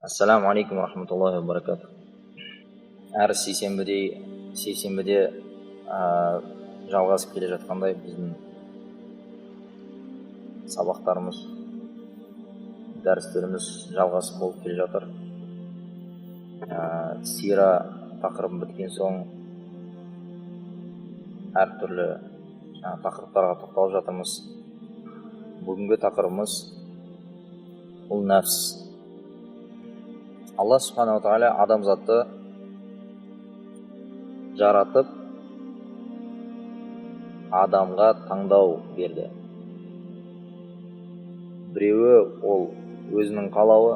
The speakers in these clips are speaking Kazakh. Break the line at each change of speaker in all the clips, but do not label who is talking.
Ассаламу алейкум ва рахматуллахи ва баракатух. Әр сейсенбіде жалғасып келе жатқандай біздің сабақтарымыз, дәрістеріміз жалғасып болып келе жатыр. Сира тақырыбы біткен соң әртүрлі тақырыптарға тоқталып жатырмыз. Бүгінгі тақырыбымыз бұл нәпс. Алла субхана ва тағала адамзатты жаратып адамға таңдау берді. Біреуі ол өзінің қалауы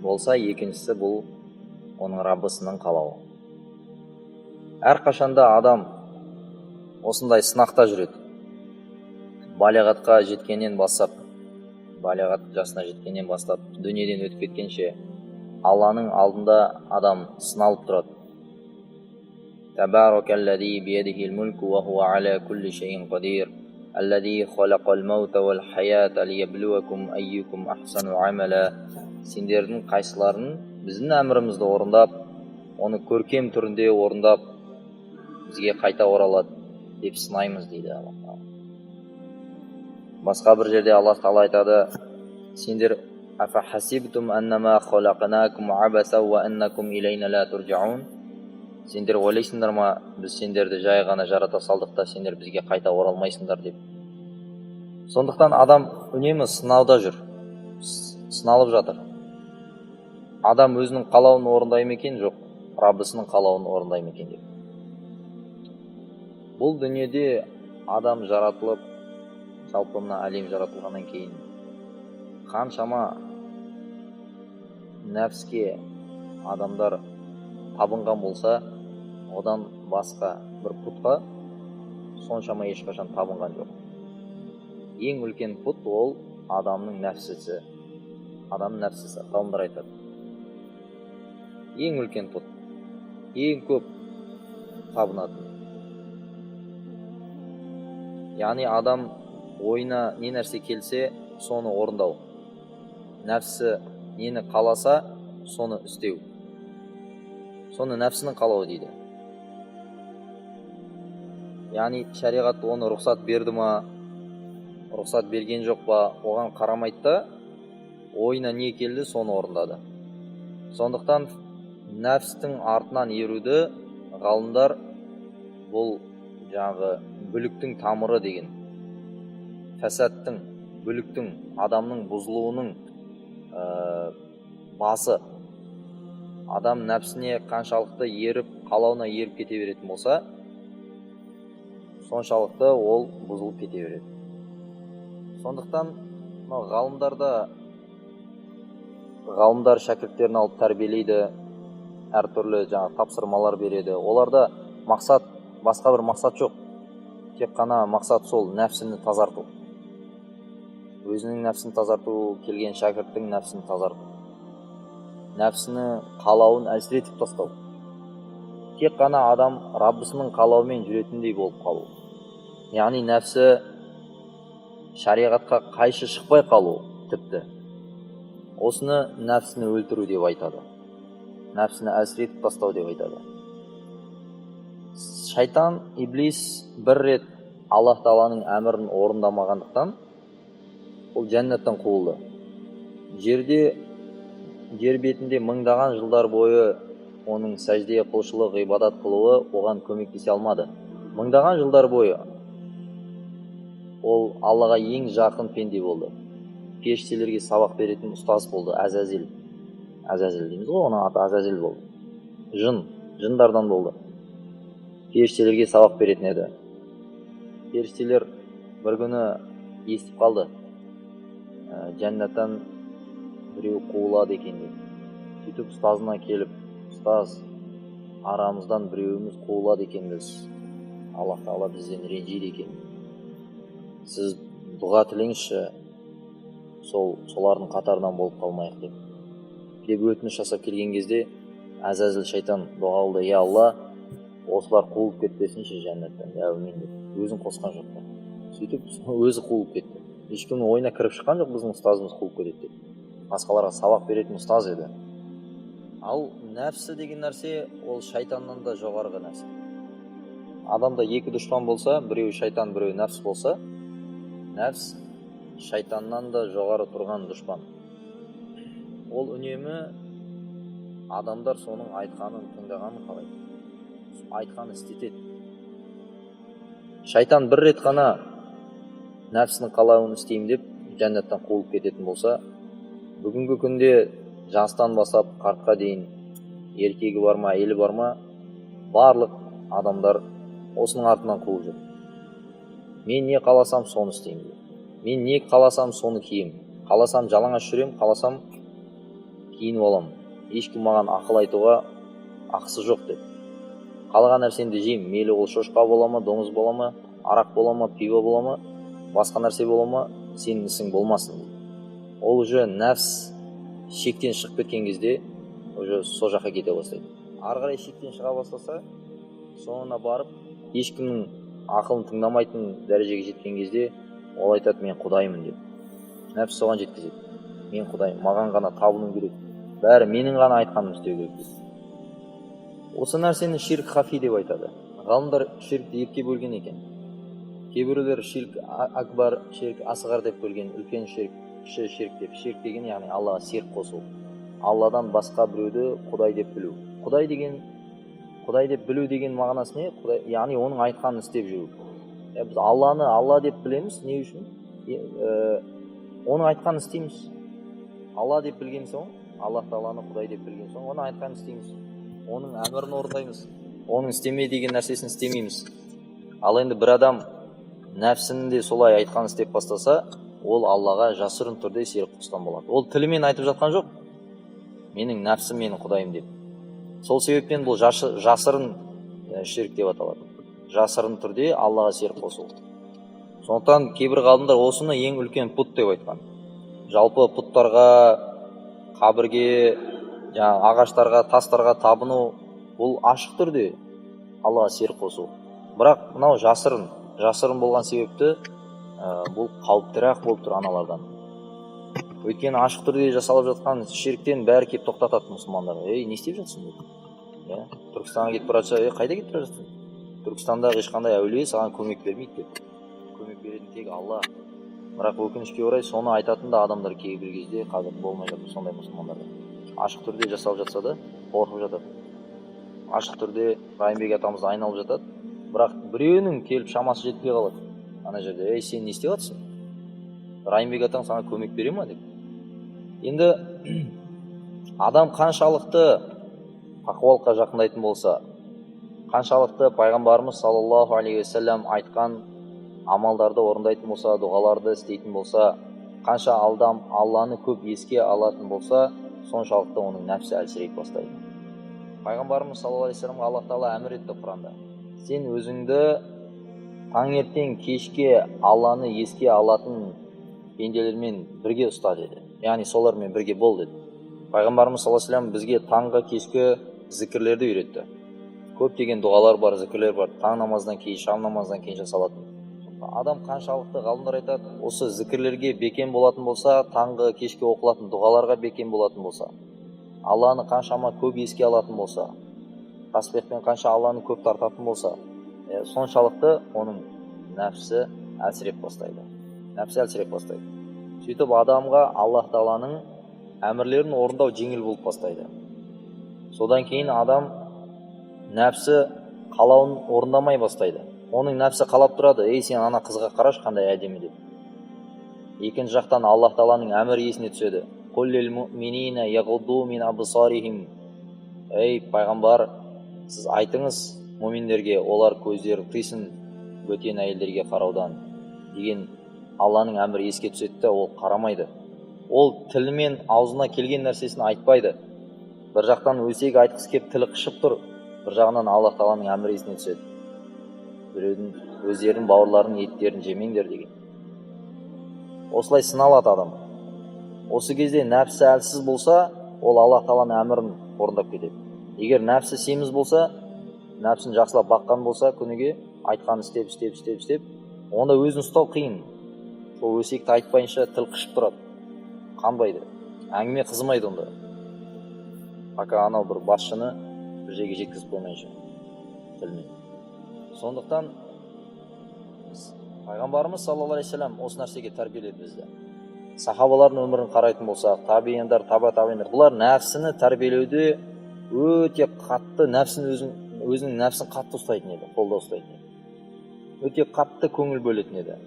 болса, екіншісі бұл оның Раббысының қалауы. Әрқашанда адам осындай сынақта жүреді. Балиғатқа жеткеннен бастап, балиғат жасына жеткеннен бастап, дүниеден өтіп кеткенше Алланың алдында адам сыналып тұрады. Табаракаллази биядихил мульку ва хуа аля кулли шайин қадир. Аллази халақал маута вал хаята лияблуакум айюкум ахсану амала. Сендердің қайсыларын біздің әмірімізді орындап, оны көркем түрінде орындап, бізге қайта оралады деп сынаймыз дейді Аллах. Басқа бір жерде Аллах Тағала айтады: сендер афахасибтум аннама халақнакум абаса ва аннакум илайна ла туржаун. Сендер ойлайсыңдар ма, біз сендерді жай ғана жарата салдық та сендер бізге қайта оралмайсыңдар деп. Сондықтан адам үнемі сынауда жүр, сыналып жатыр. Адам өзінің қалауын орындай ма екен, жоқ, Раббысының қалауын орындай ма екен деп. Бұл дүниеде адам жаратылып, жалпы мына әлем жаратылғаннан кейін қаншама нәпске адамдар табынған болса, одан басқа бір пұтқа соншама ешқашан табынған жоқ. Ең үлкен пұт ол адамның нәпсісі. Адамның нәпсісі, ғалымдар айтады. Ең үлкен пұт, ең көп табынатын. Яғни адам ойына не нәрсе келсе, соны орындау. Нәпсі нені қаласа, соны істеу. Соны нәпсінің қалауы дейді. Яғни шариғат оны рұқсат берді ма, рұқсат берген жоқ па, оған қарамайды да, ойына не келді, соны орындады. Сондықтан нәпстің артынан еруді ғалымдар бұл жаңағы бүліктің тамыры деген, фәсаттың, бүліктің, адамның бұзылуының басы. Адам нәпсіне қаншалықты еріп, қалауына еріп кете беретін болса, соншалықты ол бұзылып кете береді. Сондықтан ғалымдар шәкірттерін алып тәрбиелейді, әртүрлі тапсырмалар береді. Оларда мақсат, басқа бір мақсат жоқ. Тек қана мақсат сол нәпсіні тазарту. Өзінің нәпсін тазарту, келген шәкірттің нәпсін тазарту. Нәпсіні қалауын әлсіретіп тастау. Тек қана адам Раббысының қалауымен жүретіндей болып қалу. Яғни нәпсі шариғатқа қайшы шықпай қалу тіпті. Осыны нәпсіні өлтіру деп айтады. Нәпсіні әлсіретіп тастау деп айтады. Шайтан, иблис бір рет Аллах Тағаланың әмірін орындамағандықтан ол жәннаттан қуылды. Жер бетінде мыңдаған жылдар бойы оның сәжде құлшылық, ғибадат қылуы оған көмектесе алмады. Мыңдаған жылдар бойы ол Аллаға ең жақын пенде болды. Періштелерге сабақ беретін ұстаз болды, Азазил. Азазил дейміз ғой, оның аты Азазил болды. Жындардан болды. Періштелерге сабақ беретін еді. Періштелер бір күні естіп қалды, жәннаттан біреу қуылады екен деп. Сөйтіп ұстазына келіп: ұстаз, арамыздан біреуіміз қуылады екенбіз, Аллах Тағала бізден ренжиді екен, сіз дұға тілеңізші, солардың қатарынан болып қалмайық деп өтініш жасап келген кезде Азазил шайтан дұға қылды: я Алла, осылар қуылып кетпесінші жәннаттан, әумин деп. Өзін қосқан жоқ та. Сөйтіп өзі қуылып кетті. Ешкімнің ойына кіріп шыққан жоқ, біздің ұстазымыз қуылып кетеді деп. басқаларға сабақ беретін ұстаз еді. Ал нәпсі деген нәрсе ол шайтаннан да жоғарғы нәрсе. Адамда екі дұшпан болса, біреуі шайтан, біреуі нәпс болса, нәпс шайтаннан да жоғары тұрған дұшпан. Ол үнемі адамдар соның айтқанын, тыңдағанын қалайды. Айтқанын істетеді. Шайтан бір рет қана нәпсінің қалауын істеймін деп жәннаттан қуылып кететін болса, бүгінгі күнде жастан бастап қартқа дейін еркегі бар ма, әйелі бар ма, барлық адамдар осының артынан қуып жүр. Мен не қаласам соны істеймін деп. Мен не қаласам соны киемін. Қаласам жалаңаш жүремін, қаласам киініп аламын. Ешкім маған ақыл айтуға ақысы жоқ деп. Қалаған нәрсемді жеймін. Мейлі ол шошқа бола ма, доңыз бола ма, арақ бола ма, пиво бола ма, басқа нәрсе бола ма, сенің ісің болмасын дейді. Ол уже нәпс шектен шығып кеткен кезде уже сол жаққа кете бастайды. Ары қарай шектен шыға бастаса, соңына барып ешкімнің ақылын тыңдамайтын дәрежеге жеткен кезде ол айтады, мен құдаймын деп. Нәпс соған жеткізеді. Мен құдайым, маған ғана табыну керек. Бәрі менің ғана айтқанымды істеу керек дейді. Осы нәрсені ширк хафи деп айтады. Ғалымдар ширкті екіге бөлген екен. Кейбіреулер ширк акбар, ширк асғар деп бөлген, үлкен ширк, кіші ширк деп. Ширк деген яғни Аллаға серік қосу. Алладан басқа біреуді құдай деп білу. Құдай деп білу деген мағынасы не? Яғни оның айтқанын істеп жүру. Біз Алланы Алла деп білеміз, не үшін? Оның айтқанын істейміз. Алла деп білген соң, Аллах Тағаланы Құдай деп білген соң, оның айтқанын істейміз. Оның әмірін орындаймыз. Оның істеме деген нәрсесін істемейміз. Ал енді бір адам нәпсінде солай айтқанын істеп бастаса, ол Аллаға жасырын түрде серік қосқан болады. Ол тілімен айтып жатқан жоқ, менің нәпсім менің құдайым деп. Сол себептен бұл жасырын ширк деп аталады. Жасырын түрде Аллаға серік қосу. Сондықтан кейбір ғалымдар осыны ең үлкен пұт деп айтқан. Жалпы пұттарға, қабірге, ағаштарға, тастарға табыну бұл ашық түрде Аллаға серік қосу. Бірақ мынау жасырын болған себепті бұл қауіптірақ болып тұр аналардан. Өйткені ашық түрде жасалып жатқан ширктен бәрі кеп тоқтатады мұсылмандарға. Не істеп жатсың деп. Түркістанға кетіп бара жатса, қайда кетіп бара жатсың? Түркістандағы ешқандай әулие саған көмек бермейді деп. Көмек беретін тек Алла. Бірақ өкінішке орай соны айтатын да адамдар кейбір кезде қазір болмай жатыр, сондай мұсылмандарда. Ашық түрде жасалып жатса да қорқып жатады. Ашық түрде Райымбек атамыз айналып жатады. Бірақ біреуінің келіп шамасы жетпей қалады. Ана жерде, сен не істеп жатсың? Райымбек атаң саған көмек бере ма деп. Енді адам қаншалықты тақуалыққа жақындайтын болса, қаншалықты пайғамбарымыз саллаллаху алейхи уассалам айтқан амалдарды орындайтын болса, дұғаларды істейтін болса, қанша Алланы көп еске алатын болса, соншалықты оның нәпсі әлсірей бастайды. Пайғамбарымыз саллаллаху алейхи уассаламға Аллах Тағала әмір етті Құранда. Сен өзіңді таңертең кешке Алланы еске алатын пенделермен бірге ұста деді. Яғни солармен бірге бол деді. Пайғамбарымыз саллаллаху алейхи уассалам бізге таңғы кешкі зікірлерді үйретті. Көптеген дұғалар бар, зікірлер бар. Таң намаздан кейін, шам намаздан кейін жасалатын. Адам қаншалықты, ғалымдар айтады, осы зікірлерге бекем болатын болса, таңғы кешке оқылатын дұғаларға бекем болатын болса, Алланы қаншама көп еске алатын болса, тасбихпен қанша Алланы көп тартатын болса, соншалықты оның нәпсі әлсіреп бастайды. Сөйтіп адамға Аллах Тағаланың әмірлерін орындау жеңіл болып бастайды. Содан кейін адам нәпсі қалауын орындамай бастайды. Оның нәпсі қалап тұрады, сен ана қызға қарашы қандай әдемі деп. Екінші жақтан Аллах Тағаланың әмірі есіне түседі. Құллил муъминина яғудду мин абсарихим. Пайғамбар, сіз айтыңыз муъминдерге, олар көздерін тыйсын бөтен әйелдерге қараудан деген Алланың әмірі еске түседі, ол қарамайды. Ол тілімен аузына келген нәрсесін айтпайды. Бір жақтан өсек айтқысы кеп тілі қышып тұр, бір жағынан Аллах Тағаланың әмірі есіне түседі. Біреудің өздерінің бауырларының еттерін жемеңдер деген. Осылай сыналады адам. Осы кезде нәпсі әлсіз болса, ол Аллах Тағаланың әмірін орындап кетеді. Егер нәпсі семіз болса, нәпсін жақсылап баққан болса, күніге айтқанын істеп, онда өзін ұстау қиын. Сол өсекті айтпайынша тіл қышып тұрады, қанбайды. әңгіме қызымайды онда. Пока анау бір басшыны бір жерге жеткізіп қоймайынша тілмен. Сондықтан пайғамбарымыз саллаллаху алейхи вассалам осы нәрсеге тәрбиеледі бізді. Сахабалардың өмірін қарайтын болсақ, табииндар, таба-табииндар, бұлар нәпсіні тәрбиелеуде өте қатты, өзінің нәпсін қатты ұстайтын еді, қолда ұстайтын еді. Өте қатты көңіл бөлетін еді.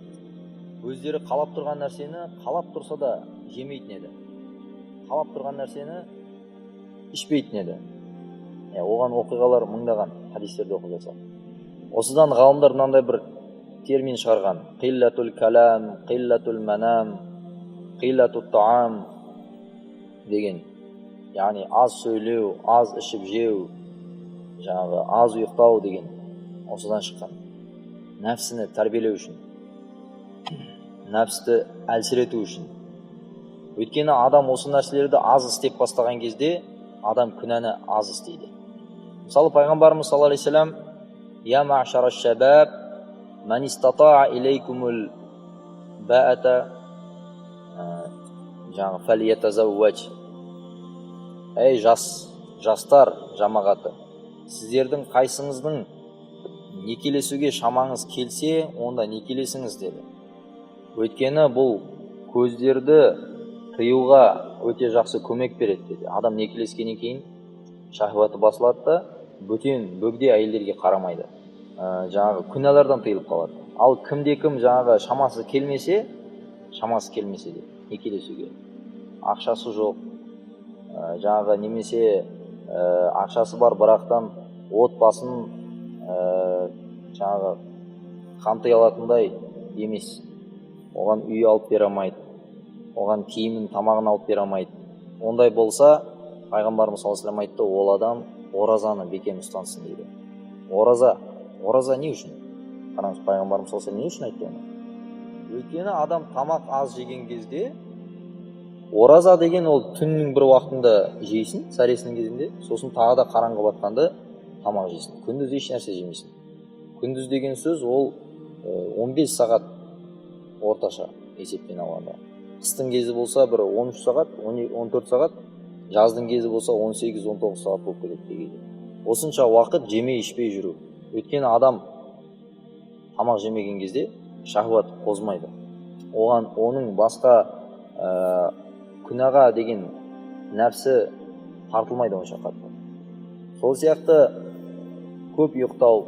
Өздері қалап тұрған нәрсені қалап тұрса да жемейтін еді. Қалап тұрған нәрсені ішпейтін еді. Оған оқиғалар мыңдаған, хадистерде оқып жатсақ. Осыдан ғалымдар мынандай бір термин шығарған: қиллатул калам, қиллатул манам, қиллатут таам деген. Яғни аз сөйлеу, аз ішіп жеу, жаңағы аз ұйықтау деген осыдан шыққан. Нәпсіні тәрбиелеу үшін, нәпсті әлсірету үшін. Өйткені адам осы нәрселерді аз істеп бастаған кезде адам күнәні аз істейді. Мысалы пайғамбарымыз саллаллаху алейхи вассалам: «Я ма'шара шабаб, ман истата'a илейкумул ба'ата жаңағы фалиятазавваж». Ей жастар жамағаты, сіздердің қайсыңыздың некелесуге шамаңыз келсе, онда некелесіңіз деді. Өйткені бұл көздерді тыюға өте жақсы көмек береді деді. Адам некелескеннен кейін шахваты басылады да бөтен бөгде әйелдерге қарамайды. Жаңағы күнәлардан тыйылып қалады. Ал кімде-кім жаңағы шамасы келмесе де некелесуге, ақшасы жоқ, жаңағы немесе ақшасы бар бірақтан отбасын жаңағы қамтай алатындай емес, оған үй алып бере алмайды, оған киімін, тамағын алып бере алмайды. Ондай болса, пайғамбарымыз саллаллаху алейхи вассалам айтты: ол адам оразаны бекем ұстансын дейді. Ораза не үшін? Қараңыз, пайғамбарымыз саллаллаху алейхи вассалам не үшін айтты оны? Өйткені адам тамақ аз жеген кезде, ораза деген ол түннің бір уақытында жейсің, сәресінің кезінде, сосын тағы да қараңғы батқанда тамақ жейсің. Күндіз еш нәрсе жемейсің. Күндіз деген сөз ол 15 сағат орташа есеппен алғанда. Қыстың кезі болса бір 13 сағат, 14 сағат, жаздың кезі болса 18-19 сағат болып кетеді дейді. Осынша уақыт жемей ішпей жүру. Өйткені адам тамақ жемеген кезде шахват қозмайды. Оның басқа күнәға деген нәпсі тартылмайды онша қатты. Сол сияқты көп ұйықтау.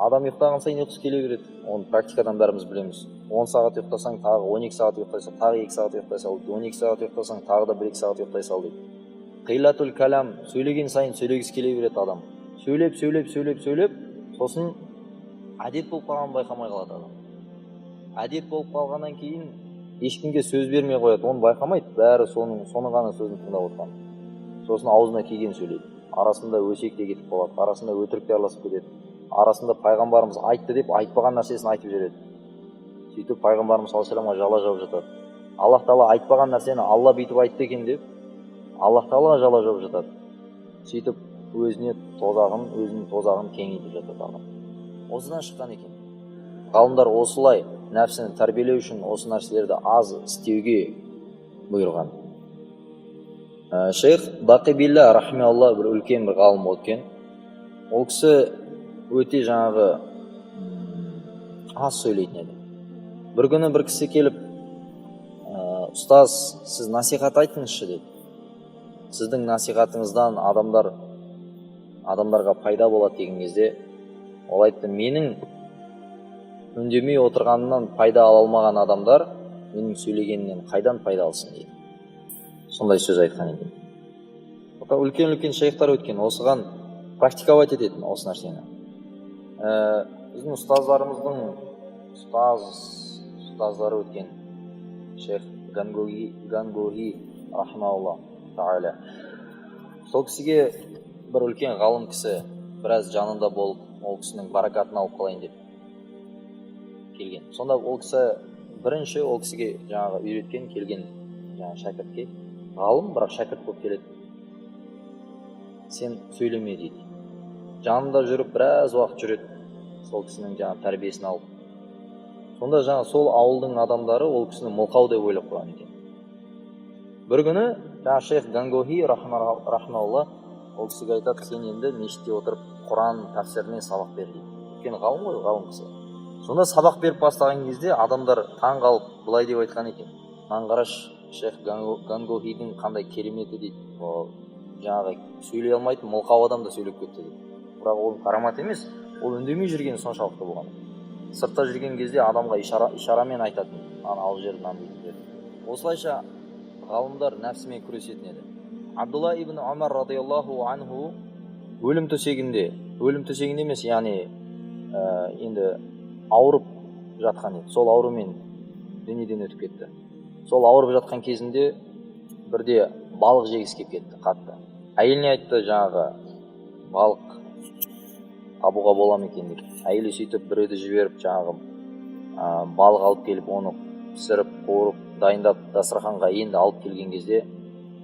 Адам ұйықтаған сайын ұйқысы келе береді. Оны практикадан бәріміз білеміз. 10 сағат ұйықтасаң, тағы 12 сағат ұйықтай сал, тағы 2 сағат ұйықтай сал, 12 сағат ұйықтасаң, тағы да 1-2 сағат ұйықтай сал дейді. Қиллатул калам, сөйлеген сайын сөйлегісі келе береді адам. Сөйлеп, сосын әдет болып қалғанын байқамай қалады адам. Әдет болып қалғаннан кейін ешкімге сөз бермей қояды, оны байқамайды, бәрі соны ғана сөзін тыңдап отырған. Сосын аузына келген сөйлейді. Арасында өсек те кетіп қалады, арасында өтірік те араласып кетеді. Арасында пайғамбарымыз айтты деп айтпаған нәрсесін айтып жүреді. Сөйтіп пайғамбарымыз саллаллаху алейхи вассаламға жала жауып жатады. Аллах тағала айтпаған нәрсені Алла бүйтіп айтты екен деп Аллах тағала жала жауып жатады. Сөйтіп өзінің тозағын кеңейтіп жатады адам. Осыдан шыққан екен. Ғалымдар осылай нәпсіні тәрбиелеу үшін осы нәрселерді аз істеуге бұйырған. Шейх Бақи-Билла рахималла бір үлкен бір ғалым өткен. Ол кісі өте жаңағы аз сөйлейтін еді. Бір күні бір кісі келіп: ұстаз, сіз насихат айтыңызшы деді. Сіздің насихатыңыздан адамдарға пайда болады деген кезде, ол айтты: менің үндемей отырғанымнан пайда ала алмаған адамдар менің сөйлегенімнен қайдан пайда алсын дейді. Сондай сөз айтқан екен. Үлкен шейхтар өткен, осыған практиковать ететін осы нәрсені. Біздің ұстаздарымыздың ұстаздары өткен шейх Гангоги рахимаулла тағала. Сол кісіге бір үлкен ғалым кісі біраз жанында болып, ол кісінің баракатын алып қалайын деп келген. Сонда ол кісі бірінші ол кісіге жаңағы үйреткен келген шәкіртке, ғалым бірақ шәкірт болып келеді: сен сөйлеме дейді. Жанында жүріп біраз уақыт жүреді, сол кісінің жаңағы тәрбиесін алып. Сонда жаңағы сол ауылдың адамдары ол кісіні мылқау деп ойлап қойған екен. бір күні жаңағы шейх Гангохи рахмаулла ол кісіге айтады, сен енді мешітте отырып Құран тәфсіріне сабақ бер дейді. Өйткені ғалым ғой, ғалым кісі. Сонда сабақ беріп бастаған кезде адамдар таң қалып былай деп айтқан екен: мынаны қарашы, шейх Гангохидің қандай кереметі дейді. Жаңағы сөйлей алмайтын мылқау адам да сөйлеп кетті дейді. Бірақ ол карамат емес, ол үндемей жүрген соншалықты болған. Сыртта жүрген кезде адамға ишарамен айтатын: ана алып жер, мынаны бүйтіп. Осылайша ғалымдар нәпсімен күресетін еді. Абдулла ибн Умар радиаллаху анху өлім төсегінде емес, яғни енді ауырып жатқан еді. Сол аурумен дүниеден өтіп кетті. Сол ауырып жатқан кезінде бірде балық жегісі келіп кетті қатты. Әйеліне айтты, жаңағы балық табуға бола ма екен деп. Әйелі сөйтіп біреуді жіберіп, жаңағы балық алып келіп, оны пісіріп, қуырып, дайындап дастарханға енді алып келген кезде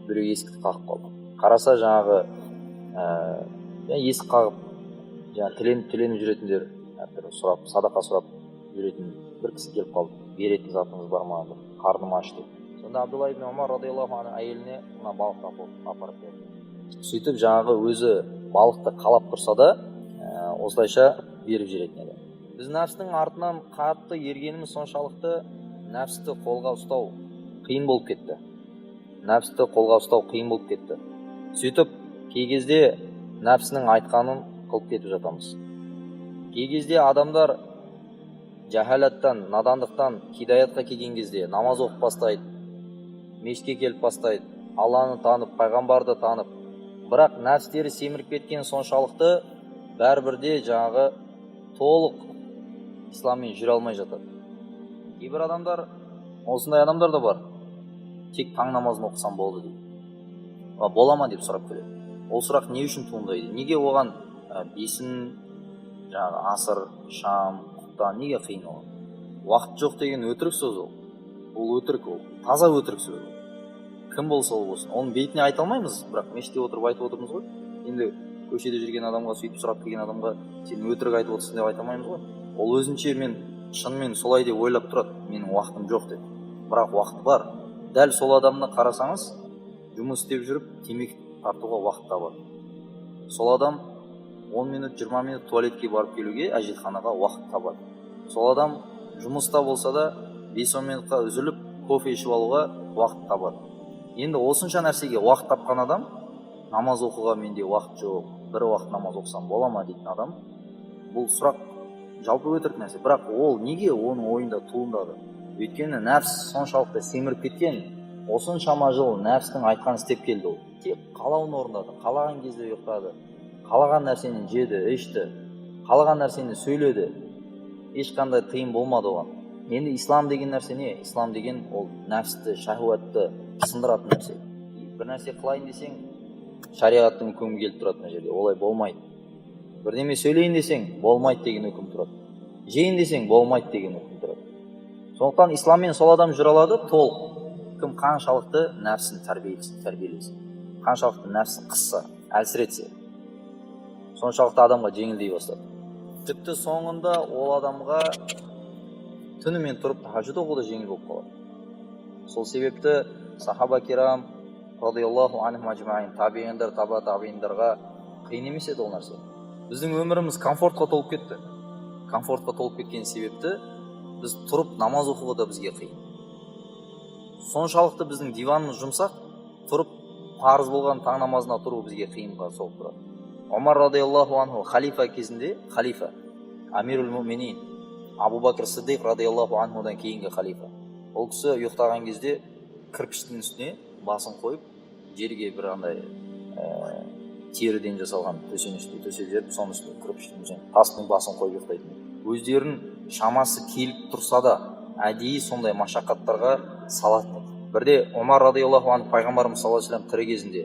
біреу есікті қағып қалды. Қараса, жаңағы есік қағып, жаңағы тіленіп жүретіндер, сұрап, садақа сұрап жүретін бір кісі келіп қалды. Беретін затыңыз бар ма деп, қарным аш деп. Сонда Абдулла ибн Умар радиаллаху анху әйеліне мына балықты апарып берді. Сөйтіп жаңағы өзі балықты қалап тұрса да, осылайша беріп жүретін еді. Біз нәпсінің артынан қатты ергеніміз соншалықты нәпсті қолға ұстау қиын болып кетті. Сөйтіп кей кезде нәпсінің айтқанын қылып кетіп жатамыз. Кей кезде адамдар жахалаттан, надандықтан хидаятқа келген кезде намаз оқып бастайды, мешітке келіп бастайды, Алланы танып, пайғамбарды танып, бірақ нәпстері семіріп кеткен соншалықты бәрібірде жаңағы толық исламмен жүре алмай жатады. Кейбір адамдар, осындай адамдар да бар, тек таң намазын оқысам болды дейді. Бола ма деп сұрап келеді. Ол сұрақ не үшін туындайды? Неге оған бесін, жаңағы асыр, шам, құптан неге қиын оған? Уақыт жоқ деген өтірік сөз ол. Ол өтірік, ол таза өтірік сөз. Кім болса ол болсын. Оның бетіне айта алмаймыз, бірақ мешітте отырып айтып отырмыз ғой. Енді көшеде жүрген адамға, сөйтіп сұрап келген адамға сен өтірік айтып отырсың деп айта алмаймыз ғой. Ол өзінше мен шынымен солай деп ойлап тұрады, менің уақытым жоқ деп. Бірақ уақыт бар. Дәл сол адамды қарасаңыз, жұмыс істеп жүріп, темекі тартуға уақыт табады. Сол адам 10 минут, 20 минут туалетке барып келуге, әжетханаға уақыт табады. Сол адам жұмыста болса да 5-10 минутқа үзіліп, кофе ішіп алуға уақыт табады. Енді осынша нәрсеге уақыт тапқан адам, намаз оқуға менде уақыт жоқ, бір уақыт намаз оқысам бола ма дейтін адам, бұл сұрақ жалпы өтірік нәрсе. Бірақ ол неге оның ойында туындады? Өйткені нәпс соншалықты семіріп кеткен, осыншама жыл нәпстің айтқан істеп келді ол. Тек қалауын орындады, қалаған кезде ұйықтады, қалаған нәрсені жеді, ішті, қалаған нәрсені сөйледі. Ешқандай тыйым болмады оған. Енді ислам деген нәрсе не? Ислам деген ол нәпсті, шахуатты сындыратын нәрсе. Бір нәрсе қылайын десең, шариғаттың үкімі келіп тұрады мына жерде. Олай болмайды. Бірдеме сөйлейін десең, болмайды деген үкім тұрады. Жейін десең, болмайды деген үкім тұрады. Сондықтан исламмен сол адам жүре алады толық. Кім қаншалықты нәпсін тәрбиелесе, қаншалықты нәпсін қысса, әлсіретсе, соншалықты адамға жеңілдей бастады. Тіпті соңында ол адамға түнімен тұрып тахаджуд оқу да жеңіл болып қалады. Сол себепті сахаба керам радиаллаху анхум аджмаин, табииндар, таба табииндарға қиын емес еді ол нәрсе. Біздің өміріміз комфортқа толып кетті. Комфортқа толып кеткен себепті біз тұрып намаз оқуға да бізге қиын. Соншалықты біздің диванымыз жұмсақ, тұрып парыз болған таң намазына тұру бізге қиынға соғып тұрады. Омар радиаллаху анху халифа кезінде, халифа, амирул муминин, Абу Бакр Сиддиқ радиаллаху анхудан кейінгі халифа. Ол кісі ұйықтаған кезде кірпіштің үстіне басын қойып, жерге бір андай теріден жасалған төсенішті төсеп жіберіп, соның үстіне кірпіштің тастың басын қойып ұйықтайтын. Өздерін шамасы келіп тұрса да, әдейі сондай машақаттарға салатын. Бірде Омар радиаллаху анху пайғамбарымыз саллаллаху алейхи тірі кезінде,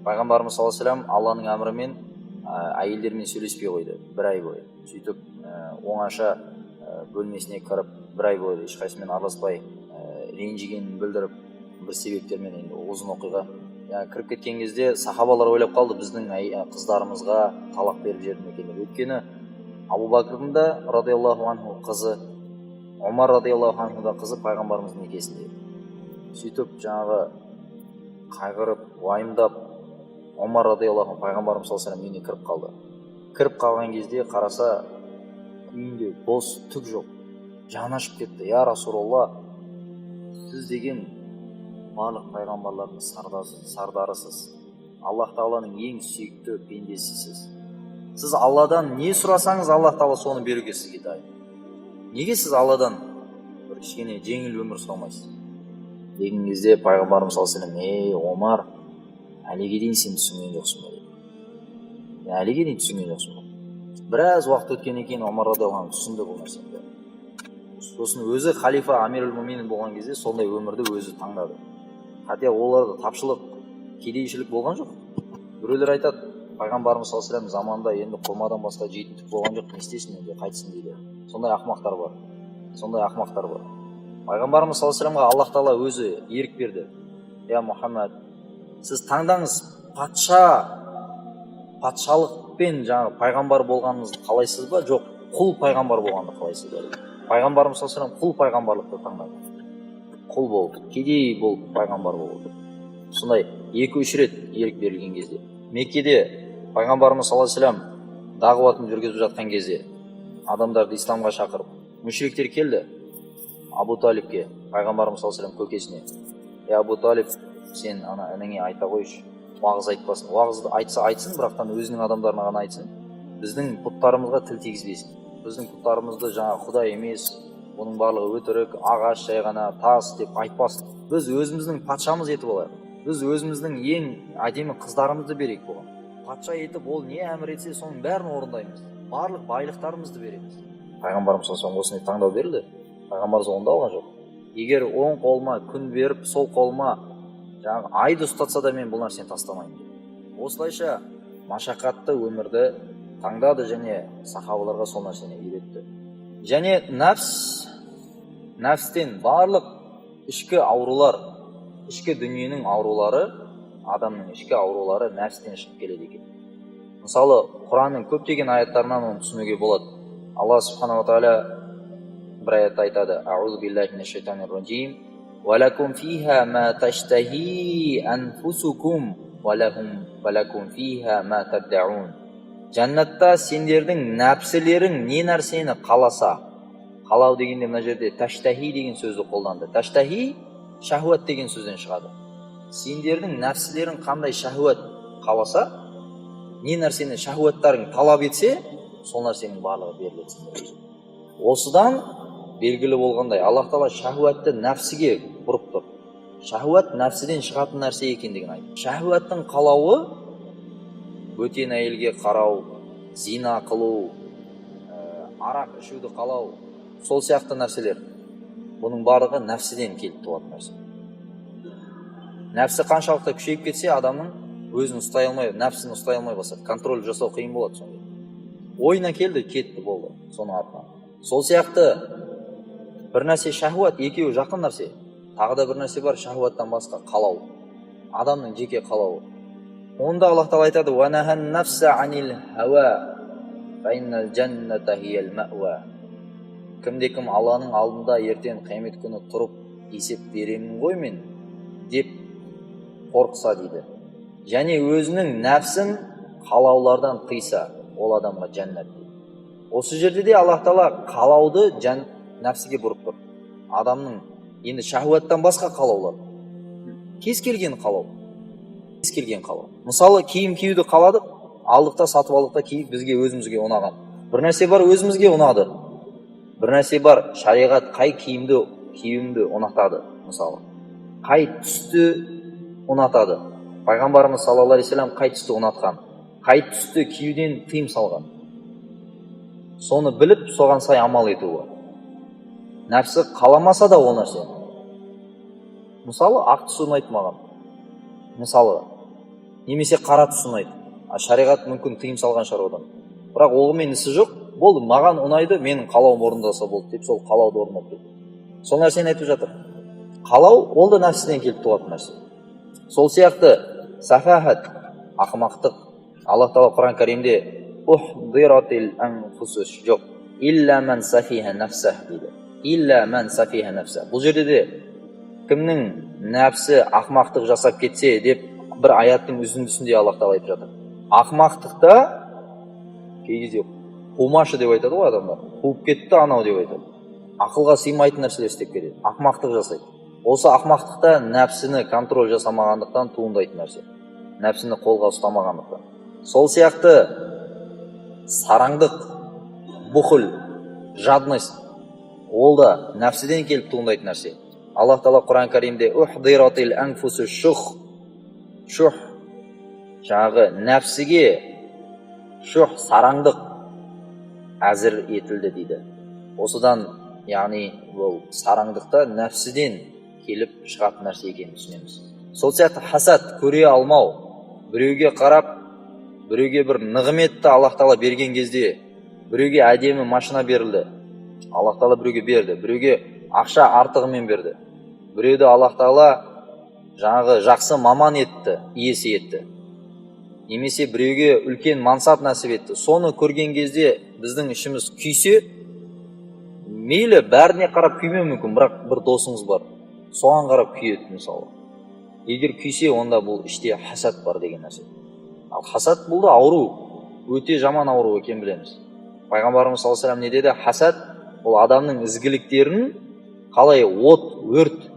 пайғамбарымыз саллаллаху алейхи Алланың әмірімен әйелдермен сөйлеспей қойды бір ай бойы. Сөйтіп оңаша бөлмесіне кіріп бір ай бойы ешқайсымен араласпай, ренжігенін білдіріп, бір себептермен, енді ұзын оқиға. Кіріп кеткен кезде сахабалар ойлап қалды, біздің қыздарымызға талақ беріп жерді екен. Өйткені Абу Бакрдың да радиаллаху анху қызы, Омар радиаллаху анху да қызы пайғамбарымыздың некесінде. Сөйтіп жаңағы қайғырып, уайымдап, Омар радиаллаху анху пайғамбарымыз саллаллаху алейхи үйіне кіріп қалды. Кіріп қалған кезде қараса, үйінде бос түк жоқ. Жаны ашып кетті. Я Расулалла, сіз деген барлық пайғамбарлардың сардарысыз. Аллах Тағаланың ең сүйікті пендесісіз. Сіз Алладан не сұрасаңыз, Аллах Тағала соны беруге сізге дайын. Неге сіз Алладан бір кішкене жеңіл өмір сұрамайсыз? Деген кезде пайғамбарымыз саллаллаху алейхи вассалам: "Ей Омар, әліге дейін сен түсінген жоқсың ба?" Әліге дейін түсінген жоқсың ба? Біраз уақыт өткеннен кейін Омар радиаллаху анху түсінді бұл нәрсені. Сосын өзі халифа Амирул Муминин болған кезде сондай өмірді өзі таңдады. Хотя оларда тапшылық, кедейшілік болған жоқ. Біреулер айтады, пайғамбарымыз саллаллаху алейхи вассалам заманында енді құрмадан басқа жейтін түк болған жоқ, не істесін енді, қайтсын дейді. Сондай ақымақтар бар. Пайғамбарымыз саллаллаху алейхи вассаламға Аллах Тағала өзі ерік берді. Я Мұхаммад, сіз таңдаңыз, патшалықпен жаңағы пайғамбар болғаныңызды қалайсыз ба, жоқ құл пайғамбар болғанды қалайсыз ба? Пайғамбарымыз саллаллаху алейхи вассалам құл пайғамбарлықты таңдады. Құл болып, кедей болып пайғамбар болды. Сондай 2-3 рет ерік берілген кезде. Меккеде пайғамбарымыз саллаллаху алейхи вассалам дағуатын жүргізіп жатқан кезде адамдарды исламға шақырып, мүшриктер келді Абу Талибке, пайғамбарымыз саллаллаху алейхи вассалам көкесіне: Абу Талиб, сен ана ініңе айта қойшы, уағыз айтпасын. Уағызды айтса айтсын, бірақтан өзінің адамдарына ғана айтсын. Біздің пұттарымызға тіл тигізбесін. Біздің пұттарымызды жаңа Құдай емес, оның барлығы өтірік, ағаш, жай ғана тас деп айтпасын. Біз өзіміздің патшамыз етіп алайық. Біз өзіміздің ең әдемі қыздарымызды берейік бұған. Патша етіп, ол не әмір етсе, соның бәрін орындаймыз. Барлық байлықтарымызды береміз. Пайғамбарымыз саллаллаху алейхи вассалам осындай таңдау берілді. Пайғамбарымыз онда алған жоқ. Егер оң қолыма күн беріп, сол қолыма жаңағы айды ұстатса да мен бұл нәрсені тастамаймын. Осылайша машақатты өмірді таңдады және сахабаларға сол нәрсені үйретті. Және нәпстен барлық ішкі аурулар, ішкі дүниенің аурулары, адамның ішкі аурулары нәпстен шығып келеді екен. Мысалы, Құранның көптеген аяттарынан оны түсінуге болады. Алла субханала тағала бір аятта айтады: "Аузу биллахи минаш шайтанир раджим. Ва лакум фиха ма таштахи анфусукум ва лакум фиха ма таддаун." Жәннатта сендердің нәпсілерің не нәрсені қаласа, қалау дегенде мына жерде таштахи деген сөзді қолданды. Таштахи шахуат деген сөзден шығады. Сендердің нәпсілерің қандай шахуат қаласа, не нәрсені шахуаттарың талап етсе, сол нәрсенің барлығы беріледі. Осыдан белгілі болғандай, Аллах Тағала шахуатты нәпсіге бұрып тұр. Шахуат нәпсіден шығатын нәрсе екендігін айтты. Шахуаттың қалауы бөтен әйелге қарау, зина қылу, арақ ішуді қалау, сол сияқты нәрселер. Бұның барлығы нәпсіден келіп туатын нәрсе. Нәпсі қаншалықты күшейіп кетсе, адамның өзін ұстай алмай, нәпсін ұстай алмай басады. Контроль жасау қиын болады сонда. Ойына келді, кетті, болды соның артынан. Сол сияқты бір нәрсе шахуат, екеуі жақын нәрсе. Тағы да бір нәрсе бар, шахуаттан басқа қалау. Адамның жеке қалауы. Онда Аллах Тағала айтады: "Ва нахан нафса анил хава, фа иннал джанната хиел мауа." Кімде-кім Алланың алдында ертең қиямет күні тұрып есеп беремін ғой мен деп қорықса дейді. Және өзінің нәпсін қалаулардан тыйса, ол адамға жәннат дейді. Осы жерде де Аллах Тағала қалауды нәпсіге бұрып тұр. Адамның енді шахуаттан басқа қалаулар. Кез келген қалау. Мысалы, киім киюді қаладық, алдықта, сатып алдықта киіп бізге өзімізге ұнаған. Бір нәрсе бар, өзімізге ұнады. Бір нәрсе бар, шариғат қай киімді ұнатады. Мысалы, қай түсті ұнатады. Пайғамбарымыз саллаллаху алейхи вассалам қай түсті ұнатқан, қай түсті киюден тыйым салған. Соны біліп, соған сай амал ету бар. Нәпсі қаламаса да ол нәрсе. Мысалы, ақ түс ұнайды маған. Мысалы, немесе қара түс ұнайды. Шариғат мүмкін тыйым салған шығар одан. Бірақ оғымен ісі жоқ. Болды, маған ұнайды, менің қалауым орындалса болды деп, сол қалауды орындап кетті. Сол нәрсені айтып жатыр. Қалау, ол да нәпсіден келіп туатын нәрсе. Сол сияқты сафахат, ақымақтық. Аллах Тағала Құран Кәримде ухдиратил анфусус жоқ. Илля ман сафиха нафсах дейді. Илля ман сафиха нафсах. Бұл жерде де кімнің нәпсі ақмақтық жасап кетсе деп бір аяттың үзіндісінде Аллах тағала айтып жатыр. Ақмақтықта кей кезде қумашы деп айтады ғой адамдар. Қуып кетті анау деп айтады. Ақылға сыймайтын нәрселер істеп кетеді. Ақмақтық жасайды. Осы ақмақтықта нәпсіні контроль жасамағандықтан туындайтын нәрсе. Нәпсіні қолға ұстамағандықтан. Сол сияқты сараңдық, бұхыл, жадность, ол да нәпсіден келіп туындайтын нәрсе. Аллах тағала Құран Кәрімде «Ухдиратил анфусу шух», шух жаңағы нәпсіге шух сараңдық әзір етілді дейді. Осыдан, яғни ол сараңдықта нәпсіден келіп шығатын нәрсе екенін түсінеміз. Сол сияқты хасад, көре алмау, біреуге қарап, біреуге бір нығметті Аллах тағала берген кезде, біреуге әдемі машина берілді, Аллах тағала біреуге берді, біреуге ақша артығымен берді, біреуді Аллах тағала жаңағы жақсы маман етті, иесі етті, немесе біреуге үлкен мансап нәсіп етті. Соны көрген кезде біздің ішіміз күйсе, мейлі бәріне қарап күймеу мүмкін, бірақ бір досыңыз бар, соған қарап күйеді мысалы. Егер күйсе, онда бұл іште хасад бар деген нәрсе. Ал хасад бұл да ауру, өте жаман ауру екенін білеміз. Пайғамбарымыз саллаллаху алейхи ва саллям не деді? Хасад бұл адамның ізгіліктерін қалай от, өрт,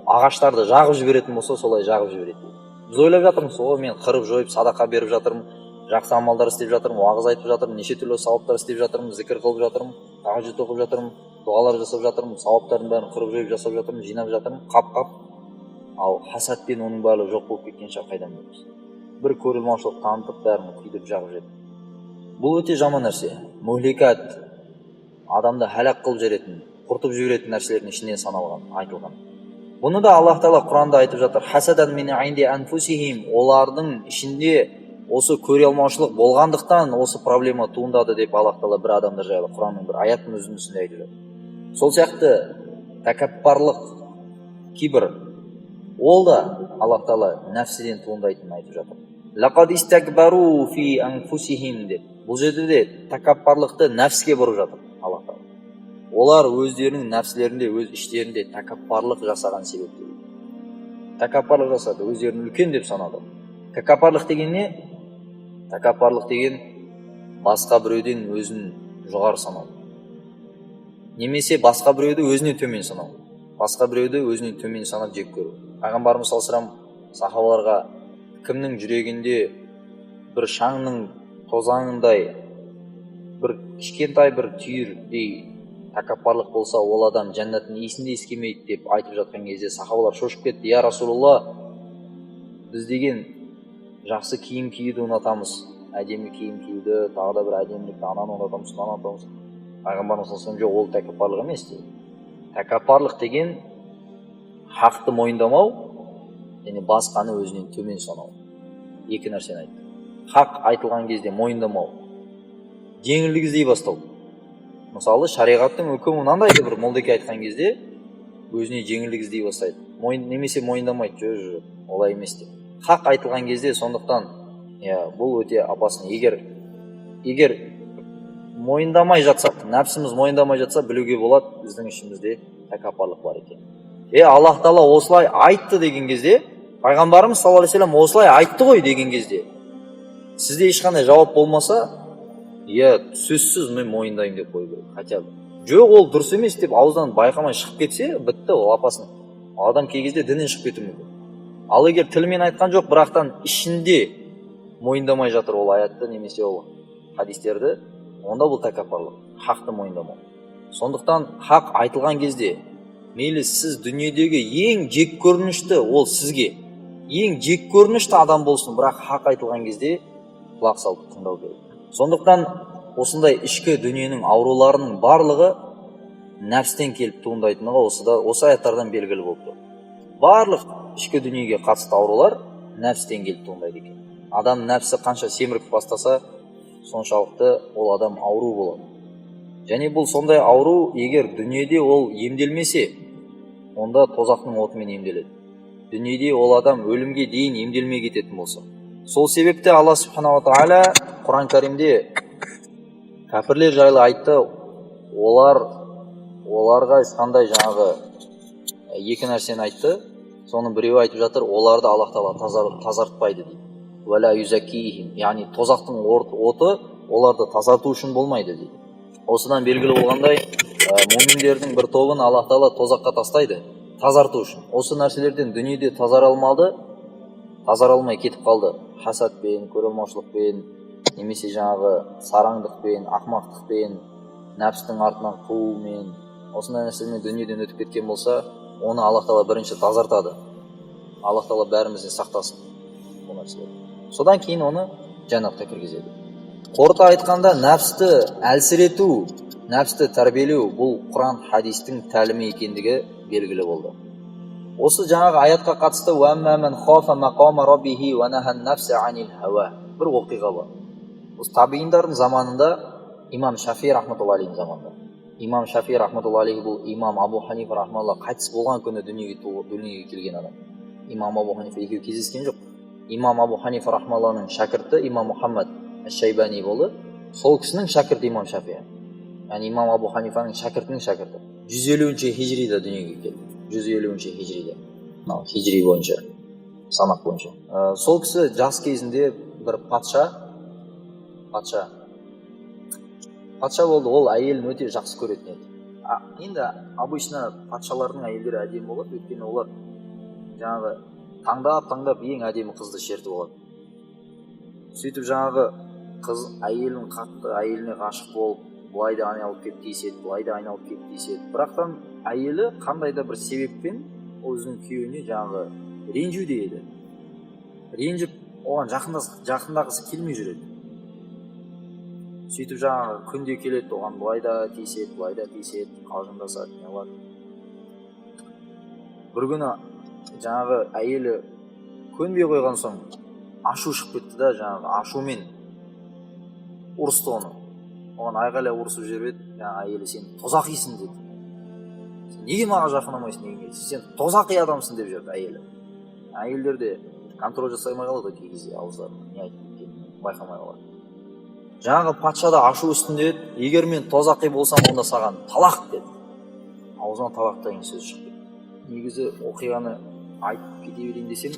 ағаштарды жағып жіберетін болса, солай жағып жібереді. Біз ойлап жатырмыз, мен қырып жойып садақа беріп жатырмын, жақсы амалдар істеп жатырмын, уағыз айтып жатырмын, неше түрлі сауаптар істеп жатырмын, зікір қылып жатырмын, тағажуд оқып жатырмын, дұғалар жасап жатырмын, сауаптардың бәрін қырып жойып жасап жатырмын, жинап жатырмын, қап-қап. Ал хасадпен оның барлығы жоқ болып кеткенше қайдан білеміз? Бір көрілмаушылық танытып бәрін күйдіріп жағып жібереді. Бұл өте жаман нәрсе. Мухликат, адамды хәлак қылып жіберетін, құртып жіберетін нәрселердің ішінен саналған, айтылған. Бұны да Аллах тағала Құранда айтып жатыр. Хасадан мин инди анфусихим, олардың ішінде осы көре алмаушылық болғандықтан осы проблема туындады деп Аллах тағала бір адамдар жайлы Құранның бір аяттың үзіндісінде айтып жатыр. Сол сияқты тәкаппарлық, кибр, ол да Аллах тағала нәпсіден туындайтынын айтып жатыр. Лақад истакбару фи анфусихим деп. Бұл жерде де тәкаппарлықты нәпсіге бұрып жатыр Аллах тағала. Олар өздерінің нәпсілерінде, өз іштерінде тәкаппарлық жасаған себепті. Тәкаппарлық жасады, өздерін үлкен деп санады. Тәкаппарлық деген не? Тәкаппарлық деген басқа біреуден өзін жоғары санау. Немесе басқа біреуді өзінен төмен санау. Басқа біреуді өзінен төмен санап жек көру. Пайғамбарымыз саллаллаху алейхи ва саллям сахабаларға кімнің жүрегінде бір шаңның тозаңындай, бір кішкентай бір түйірдей тәкаппарлық болса, ол адам жәннаттың иісінде иіскемейді деп айтып жатқан кезде сахабалар шошып кетті. Я Расулалла, біз деген жақсы киім киюді ұнатамыз, әдемі киім киюді, тағы да бір әдемілікті, ананы ұнатамыз, мынаны ұнатамыз. Пайғамбарымыз саллаллаху алейхи ва саллям, жоқ, ол тәкаппарлық емес дейді. Тәкаппарлық деген хақты мойындамау, және басқаны өзінен төмен санау. Екі нәрсені айтты. Хақ айтылған кезде мойындамау, жеңілдік іздей бастау. Мысалы, шариғаттың үкімі мынандай бір молдеке айтқан кезде өзіне жеңілдік іздей бастайды. Немесе мойындамайды, жоқ, олай емес деп. Хақ айтылған кезде сондықтан бұл өте опасно. Егер мойындамай жатсақ, нәпсіміз мойындамай жатса, білуге болады біздің ішімізде тәкаппарлық бар екен. Аллах тағала осылай айтты деген кезде, Пайғамбарымыз саллаллаху алейхи ва саллям осылай айтты ғой деген кезде, сізде ешқандай жауап болмаса, сөзсіз мен мойындаймын деп қою керек. Хотя жоқ, ол дұрыс емес деп ауыздан байқамай шығып кетсе, бітті, ол опасно. Адам кей кезде діннен шығып кетуі мүмкін. Ал егер тілмен айтқан жоқ, бірақтан ішінде мойындамай жатыр ол аятты немесе ол хадистерді, онда бұл тәкаппарлық, хақты мойындамау. Сондықтан хақ айтылған кезде, мейлі сіз дүниедегі ең жек көрінішті, ол сізге ең жек көрінішті адам болсын, бірақ хақ айтылған кезде құлақ салып тыңдау керек. Сондықтан осындай ішкі дүниенің ауруларының барлығы нәпстен келіп туындайтындығы осы аяттардан белгілі болып тұр. Барлық ішкі дүниеге қатысты аурулар нәпстен келіп туындайды екен. Адам нәпсі қанша семіріп бастаса, соншалықты ол адам ауру болады. Және бұл сондай ауру, егер дүниеде ол емделмесе, онда тозақтың отымен емделеді. Дүниеде ол адам өлімге дейін емделмей кететін болса. Сол себепті Алла субханала ва тағала Құран Кәрімде кәпірлер жайлы айтты, оларға ешқандай жаңағы екі нәрсені айтты. Соның біреуі айтып жатыр, оларды Аллах Тағала тазартпайды дейді. Уәлә юзаккихим, яғни тозақтың оты оларды тазарту үшін болмайды дейді. Осыдан белгілі болғандай, муминдердің бір тобын Аллах Тағала тозаққа тастайды, тазарту үшін. Осы нәрселерден дүниеде тазара алмай кетіп қалды. Хасадпен, көреалмаушылықпен, немесе жаңағы сараңдықпен, ақмақтықпен, нәпсінің артынан қуумен, осындай нәрселермен дүниеден өтіп кеткен болса, оны Аллах Тағала бірінші тазартады. Аллах Тағала бәрімізден сақтасын бұл нәрселер. Содан кейін оны жәннатқа кіргізеді. Қорыта айтқанда, нәпсті әлсірету, нәпсті тәрбиелеу бұл Құран хадистің тәлімі екендігі белгілі болды. Осы жаңағы аятқа қатысты бір оқиға бар. Осы табииндардың заманында, имам Шафии рахматуллахи заманында. Имам Шафии рахматуллахи бұл имам Абу Ханифа рахматуллахи қайтыс болған күні дүниеге келген адам. Имам Абу Ханифа екеуі кездескен жоқ. Имам Абу Ханифа рахматуллахиның шәкірті имам Мухаммад Аш-Шайбани болды. Сол кісінің шәкірті имам Шафии. Яғни имам Абу Ханифаның шәкіртінің шәкірті. 150-ші хижрида дүниеге келді. 150-ші хижрида. Хижри бойынша, санақ бойынша. Сол кісі жас кезінде бір патша болды. Ол әйелін өте жақсы көретін еді. Енді обычно патшалардың әйелдері әдемі болады, өйткені олар жаңағы таңдап ең әдемі қызды шертіп алады. Сөйтіп жаңағы қыз әйеліне ғашық болып, бұлай да айналып кетіп тиіседі, бұлай да айналып кетіп тиіседі. Бірақтан әйелі қандай да бір себеппен өзінің күйеуіне жаңағы ренжуде еді. Ренжіп, оған жақындағысы келмей жүреді. Сөйтіп жаңағы күнде келеді, оған бұлай да тиіседі, қалжыңдасады, не алады. Бір күні жаңағы әйелі көнбей қойған соң ашу шығып кетті да, жаңағы ашумен ұрысты оны. Оған айғайлап ұрысып жібереді. Жаңағы әйелі, сен тозақисың деді. Сен неге маған жақындамайсың дегенге, сен тозақи адамсың деп жүрді әйелі. Әйелдер де контроль жасай алмай қалады кей кезде ауыздарына не айтып кеткенін байқамай қалады. Жаңағы патша да ашу үстінде еді. Егер мен тозақи болсам, онда саған талақ деді. Аузынан талақ деген сөз шықты. Негізі оқиғаны айтып кете берейін десем,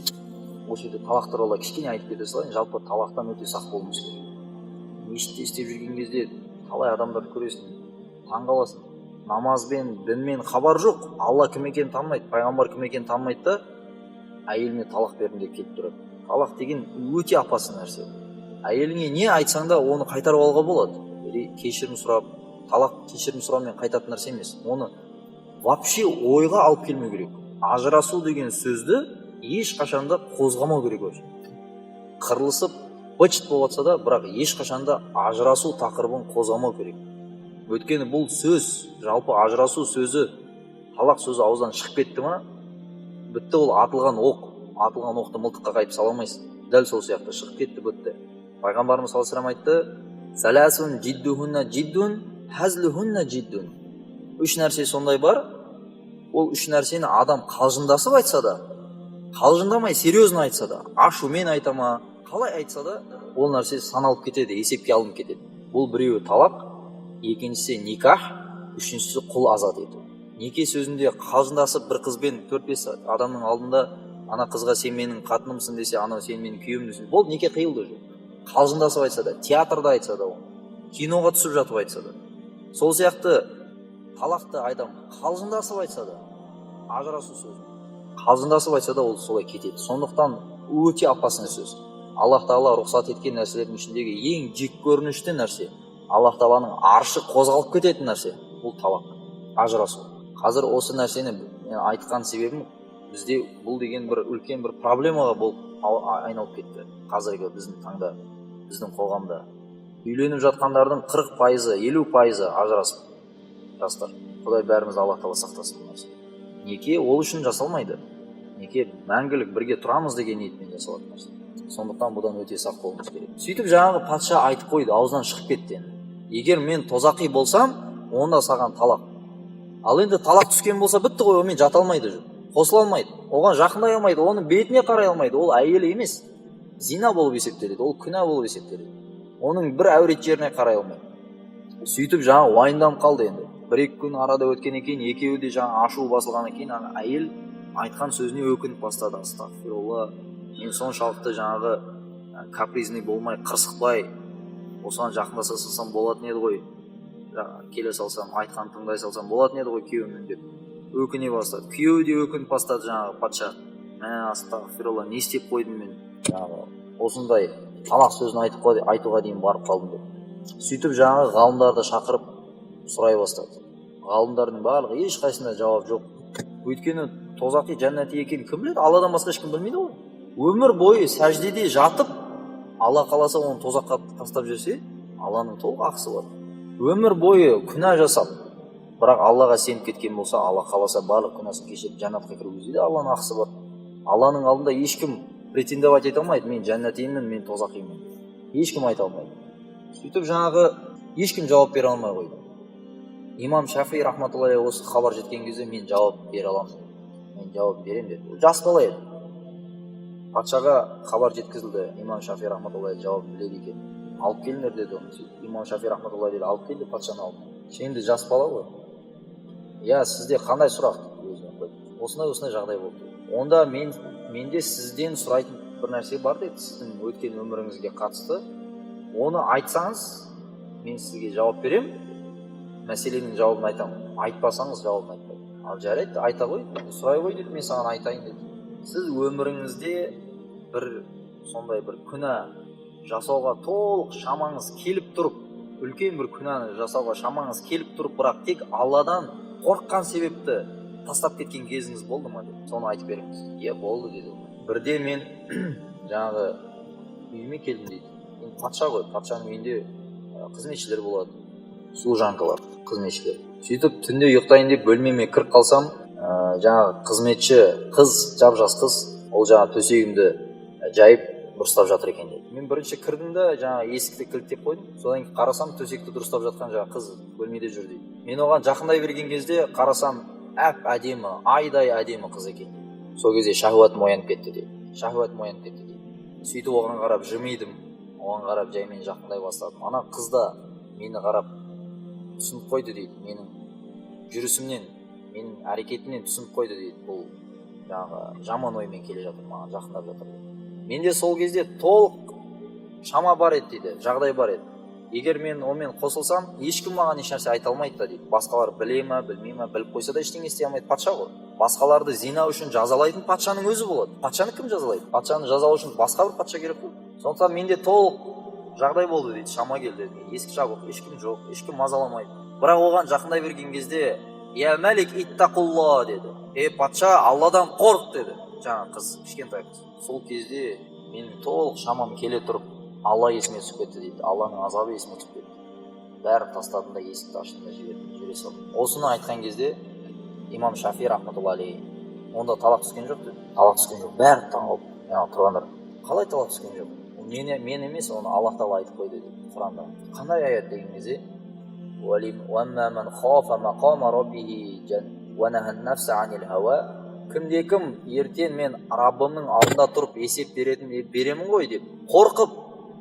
осы жерде талақ туралы кішкене айтып кете салайын. Жалпы талақтан өте сақ болуымыз керек. Мешітте істеп жүрген кезде талай адамдарды көресің, таңғаласың. Намазбен, дінмен хабар жоқ. Алла кім екенін танымайды, пайғамбар кім екенін танымайды да әйеліне талақ бердім деп келіп тұрады. Талақ деген өте апасы нәрсе. Әйеліңе не айтсаң да оны қайтарып алуға болады. Кешірім сұрап, талақ кешірім сұраумен қайтатын нәрсе емес. Оны вообще ойға алып келмеу керек. Ажырасу деген сөзді ешқашанда қозғамау керек вообще. Қырылысып, бычыт болып жатса да, бірақ ешқашанда ажырасу тақырыбын қозғамау керек. Өйткені бұл сөз, жалпы ажырасу сөзі, талақ сөзі ауыздан шығып кетті ма, бітті, ол атылған оқты мылтыққа қайтып сала алмайсың. Дәл сол сияқты шығып кетті, бітті. Пайғамбарымыз саллаллаху алейхи вассалам айтты: "Саласун жиддухунна жиддун, хазлухунна жиддун." Үш нәрсе сондай бар. Ол үш нәрсені адам қалжыңдасып айтса да, қалжыңдамай серьезно айтса да, ашумен айта ма, қалай айтса да, ол нәрсе саналып кетеді, есепке алынып кетеді. Бұл біреуі талақ, екіншісі никах, үшіншісі құл азат ету. Неке сөзінде қалжыңдасып бір қызбен 4-5 адамның алдында, ана қызға сен менің қатынымсың десе, ана сен менің күйеуімсің. Бұл неке қиылды уже. Қалжыңдасып айтса да, театрда айтса да, киноға түсіп жатып айтса да. Сол сияқты талақты адам қалжыңдасып айтса да, ажырасу сөзі қалжыңдасып айтса да, ол солай кетеді. Сондықтан өте опасный сөз. Аллах Тағала рұқсат еткен нәрселердің ішіндегі ең жек көрінішті нәрсе, Аллах Тағаланың аршы қозғалып кететін нәрсе, бұл талақ, ажырасу. Қазір осы нәрсені айтқан себебім, бізде бұл деген бір үлкен бір проблемаға болып айналып кетті. Қазіргі біздің таңда, біздің қоғамда үйленіп жатқандардың 40%, 50% ажырасып жастар. Құдай бәріміз Аллах Тағала сақтасын. Неке ол үшін жасалмайды. Неке мәңгілік бірге тұрамыз деген ниетпен жасалатын нәрсе. Сондықтан бұдан өте сақ болуымыз керек. Сөйтіп жаңағы патша айтып қойды, аузынан шығып кетті. Егер мен тозақи болсам, онда саған талақ. Ал енді талақ түскен болса бітті ғой, онымен жата алмайды, қосыла алмайды, оған жақындай алмайды, оның бетіне қарай алмайды. Ол әйелі емес, зина болып есептеледі, ол күнә болып есептеледі. Оның бір әурет жеріне қарай алмайды. Сөйтіп жаңа уайымданып қалды енді. бір-екі күн арада өткеннен кейін екеуі де жаңа ашу басылғаннан кейін әйел айтқан сөзіне өкініп бастады. Астағфирулла, мен соншалықты жаңағы капризный болмай, қырсықпай осыған жақындаса салсам болатын еді ғой, келе салсам, айтқан тыңдай салсам болатын еді ғой күйеуімнің деп өкіне бастады. Күйеуі де өкініп бастады жаңағы патша. Астағфирулла, не істеп қойдым мен, жаңағы осындай талақ сөзін айтуға дейін барып қалдым деп. Сөйтіп жаңағы ғалымдарды шақырып сұрай бастады. Ғалымдардың барлығы ешқайсында жауап жоқ. Өйткені тозақи жәннати екенін кім біледі? Алладан басқа ешкім білмейді ғой. Өмір бойы сәждеде жатып, Алла қаласа оны тозаққа тастап жүрсе, Алланың толық ақысы бар. Өмір бойы күнә жасап, бірақ Аллаға сеніп кеткен болса, Алла қаласа барлық күнәсін кешіріп жәннатқа кіргізсе де Алланың ақысы бар. Алланың алдында ешкім претендовать ете алмайды, мен жәннатимін, мен тозақимын. Ешкім айта алмайды. Сөйтіп жаңағы ешкім жауап бере алмай қойды. Имам Шафи рахматуллахи осы хабар жеткен кезде мен жауап бере аламын, мен жауап беремін деді. Жас бала еді. Патшаға хабар жеткізілді, имам Шафи рахматуллахи жауап біледі екен. Алып келіңдер деді оны. Имам Шафи рахматуллахи деді, алып келді патшаны алдына. Енді жас бала ғой. Я, сізде қандай сұрақ? Осындай жағдай болды. Онда менде сізден сұрайтын бір нәрсе бар деді, сіздің өткен өміріңізге қатысты. Оны айтсаңыз, мен сізге жауап беремін, мәселенің жауабын айтамын. Айтпасаңыз жауабын айтпаймын. Ал жарайды, айта ғой, сұрай ғой деді, мен саған айтайын деді. Сіз өміріңізде бір сондай бір күнә жасауға толық шамаңыз келіп тұрып, үлкен бір күнәні жасауға шамаңыз келіп тұрып, бірақ тек Алладан қорыққан себепті тастап кеткен кезіңіз болды ма деп, соны айтып беріңіз. Иә, болды деді. Бірде мен жаңағы үйіме келдім дейді. Мен патша ғой, патшаның үйінде қызметшілер болады, служанкалар, қызметшілер. Сөйтіп түнде ұйықтайын деп бөлмеме кіріп қалсам, жаңағы қызметші қыз, жап-жас қыз, ол жаңағы төсегімді жайып дұрыстап жатыр екен дейді. Мен бірінші кірдім де жаңағы есікті кілттеп қойдым. Содан кейін қарасам, төсекті дұрыстап жатқан жаңағы қыз бөлмеде жүр дейді. Мен оған жақындай берген кезде қарасам, әдемі, айдай әдемі қыз екен дейді. Сол кезде шахуатым оянып кетті дейді. Шахуатым оянып кетті дейді. Сөйтіп оған қарап жымидым, оған қарап жаймен жақындай бастадым. Ана қыз да мені қарап түсініп қойды дейді. Менің жүрісімнен, менің әрекетімнен түсініп қойды дейді. Бұл жаңағы жаман оймен келе жатыр, маған жақындап жатыр дейді. Менде сол кезде толық шама бар еді дейді, жағдай бар еді. Егер мен онымен қосылсам, ешкім маған ешнәрсе айта алмайды да дейді. Басқалар біле ме, білмей ме, біліп қойса да ештеңе істей алмайды, патша ғой. Басқаларды зина үшін жазалайтын патшаның өзі болады. Патшаны кім жазалайды? Патшаны жазалау үшін басқа бір патша керек қой. Сондықтан менде толық жағдай болды дейді, шама келді. Есік жабық, ешкім жоқ, ешкім мазаламайды. Бірақ оған жақындай берген кезде, "Я мәлик иттақулла" деді. Патша, Алладан қорық деді. Жаңа қыз, кішкентай қыз. Сол кезде менің толық шамам келе тұрып, Алла есіме түсіп кетті дейді. Алланың азабы есіме түсіп кетті. Бәрін тастадым да есікті аштым да жүре салдым. Осыны айтқан кезде имам Шафи рахматуллахи, онда талақ түскен жоқ деді. Талақ түскен жоқ. Бәрі таңғалып тұрғандар. Қалай талақ түскен жоқ? Мен емес, оны Аллах Тағала айтып қойды дейді Құранда. Қандай аят деген кезде? وَأَمَّا مَنْ خَافَ مَقَامَ رَبِّهِ وَنَهَى النَّفْسَ عَنِ الْهَوَى. Кімде-кім ертең мен Раббымның алдында тұрып есеп беремін ғой деп қорқып,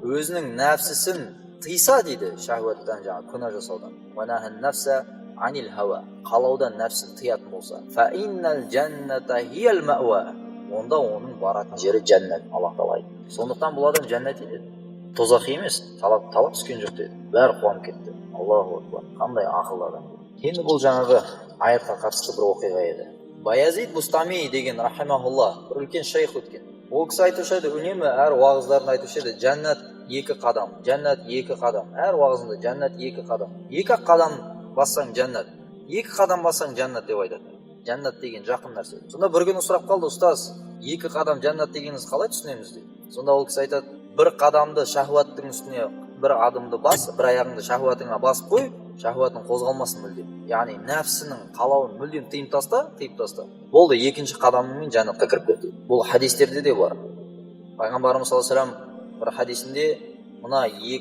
өзінің нәпсісін тыйса дейді, шахуаттан, жаңа күнә жасаудан. وَنَهَى النَّفْسَ عَنِ الْهَوَى. Қалаудан нәпсін тыятын болса, فَإِنَّ الْجَنَّةَ هِيَ الْمَأْوَى. Онда оның баратын жері жәннат, Аллах Тағала айтты. Сондықтан бұл адам жәннати деді. Тозақи емес, талақ түскен жоқ деді. Бәрі қуанып кетті. Аллаху акбар. Қандай ақылды адам. Енді бұл жаңағы аятқа қатысты бір оқиға еді. Баязид Бустами деген рахимахулла, бір үлкен шейх өткен. Ол кісі айтушы еді, үнемі әр уағыздарын айтушы еді, жәннат 2 қадам, жәннат 2 қадам. Әр уағызында жәннат 2 қадам. 2 қадам бассаң жәннат, 2 қадам бассаң жәннат деп айтады. Жәннат деген жақын нәрсе. Сонда бір күні сұрап қалды, ұстаз, 2 қадам жәннат дегеніңіз қалай түсінеміз дейді. Сонда ол кісі айтады, бір қадамды шахуаттың үстіне бір адымды бас, бір аяғыңды шахуатыңа басып қой, шахуатың қозғалмасын мүлдем. Яғни нәпсінің қалауын мүлдем тыйып таста. Болды, 2-ші қадамымен жәннатқа кіріп кетті. Бұл хадистерде де бар. Пайғамбарымыз саллаллаху алейхи ва саллям бір хадисінде мына 2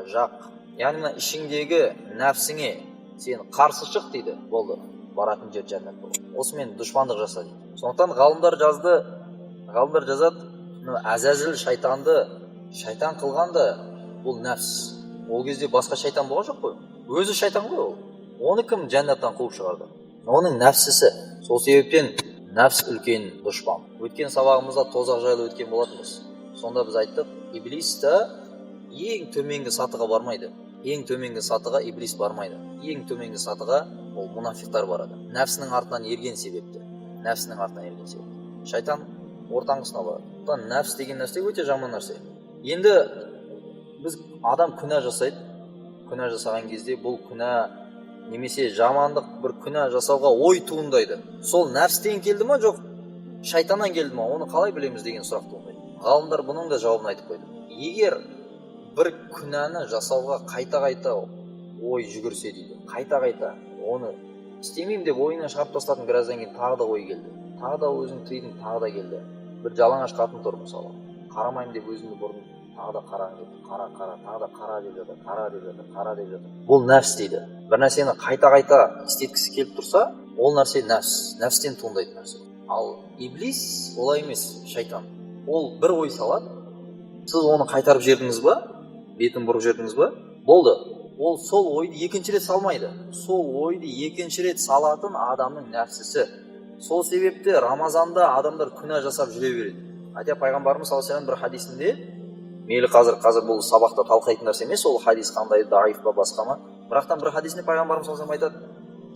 жақ, яғни мына ішіңдегі нәпсіңе сен қарсы шық дейді. Болды, баратын жер жәннат болады. Осымен дұшпандық жаса дейді. Сондықтан ғалымдар жазады, Әзәзіл шайтанды шайтан қылғанда бұл нәпс. Ол кезде басқа шайтан болған жоқ қой. Өзі шайтан ғой ол. оны кім жәннаттан қуып шығарды? Оның нәпсісі. Сол себептен нәпс үлкен дұшпан. Өткен сабағымызда тозақ жайлы өткен болатынбыз. Сонда біз айттық, иблис та ең төменгі сатыға бармайды. Ең төменгі сатыға иблис бармайды. Ең төменгі сатыға ол мұнафиқтар барады. Нәпсінің артынан ерген себепті. Нәпсінің артынан ерген себепті. Шайтан ортаңғысына барады. Нәпс деген нәрсе өте жаман нәрсе. Енді біз адам күнә жасайды. Күнә жасаған кезде бұл күнә немесе жамандық бір күнә жасауға ой туындайды. Сол нәпстен келді ма, жоқ шайтаннан келді ма, оны қалай білеміз деген сұрақ туындайды. Ғалымдар бұның да жауабын айтып қойды. Егер бір күнәні жасауға қайта-қайта ой жүгірсе дейді, қайта-қайта оны істемеймін деп ойынан шығарып тастадың, біраздан кейін тағы да ой келді. Тағы да өзің тыйдың, тағы да келді. Бір жалаңаш қатын тұр мысалы. Қарамаймын деп өзіңді бұрдың, тағы да қараң деп, қара, тағы да қара деп жатыр, қара деп жатыр. Бұл нәпс дейді. Бір нәрсені қайта-қайта істеткісі келіп тұрса, ол нәрсе нәпс, нәпстен туындайтын нәрсе. Ал иблис олай емес, шайтан. Ол бір ой салады, сіз оны қайтарып жібердіңіз ба, бетін бұрып жібердіңіз ба, болды. Ол сол ойды екінші рет салмайды. Сол ойды екінші рет салатын адамның нәпсісі. Сол себепті Рамазанда адамдар күнә жасап жүре береді. Айтя пайғамбарымыз саллаллаху алейхи бір хадисінде, мейлі қазір бұл сабақта талқылайтын нәрсе емес, ол хадис қандай даиф па басқа ма, бірақтан бір хадисінде пайғамбарымыз саллаллаху алейхи айтады,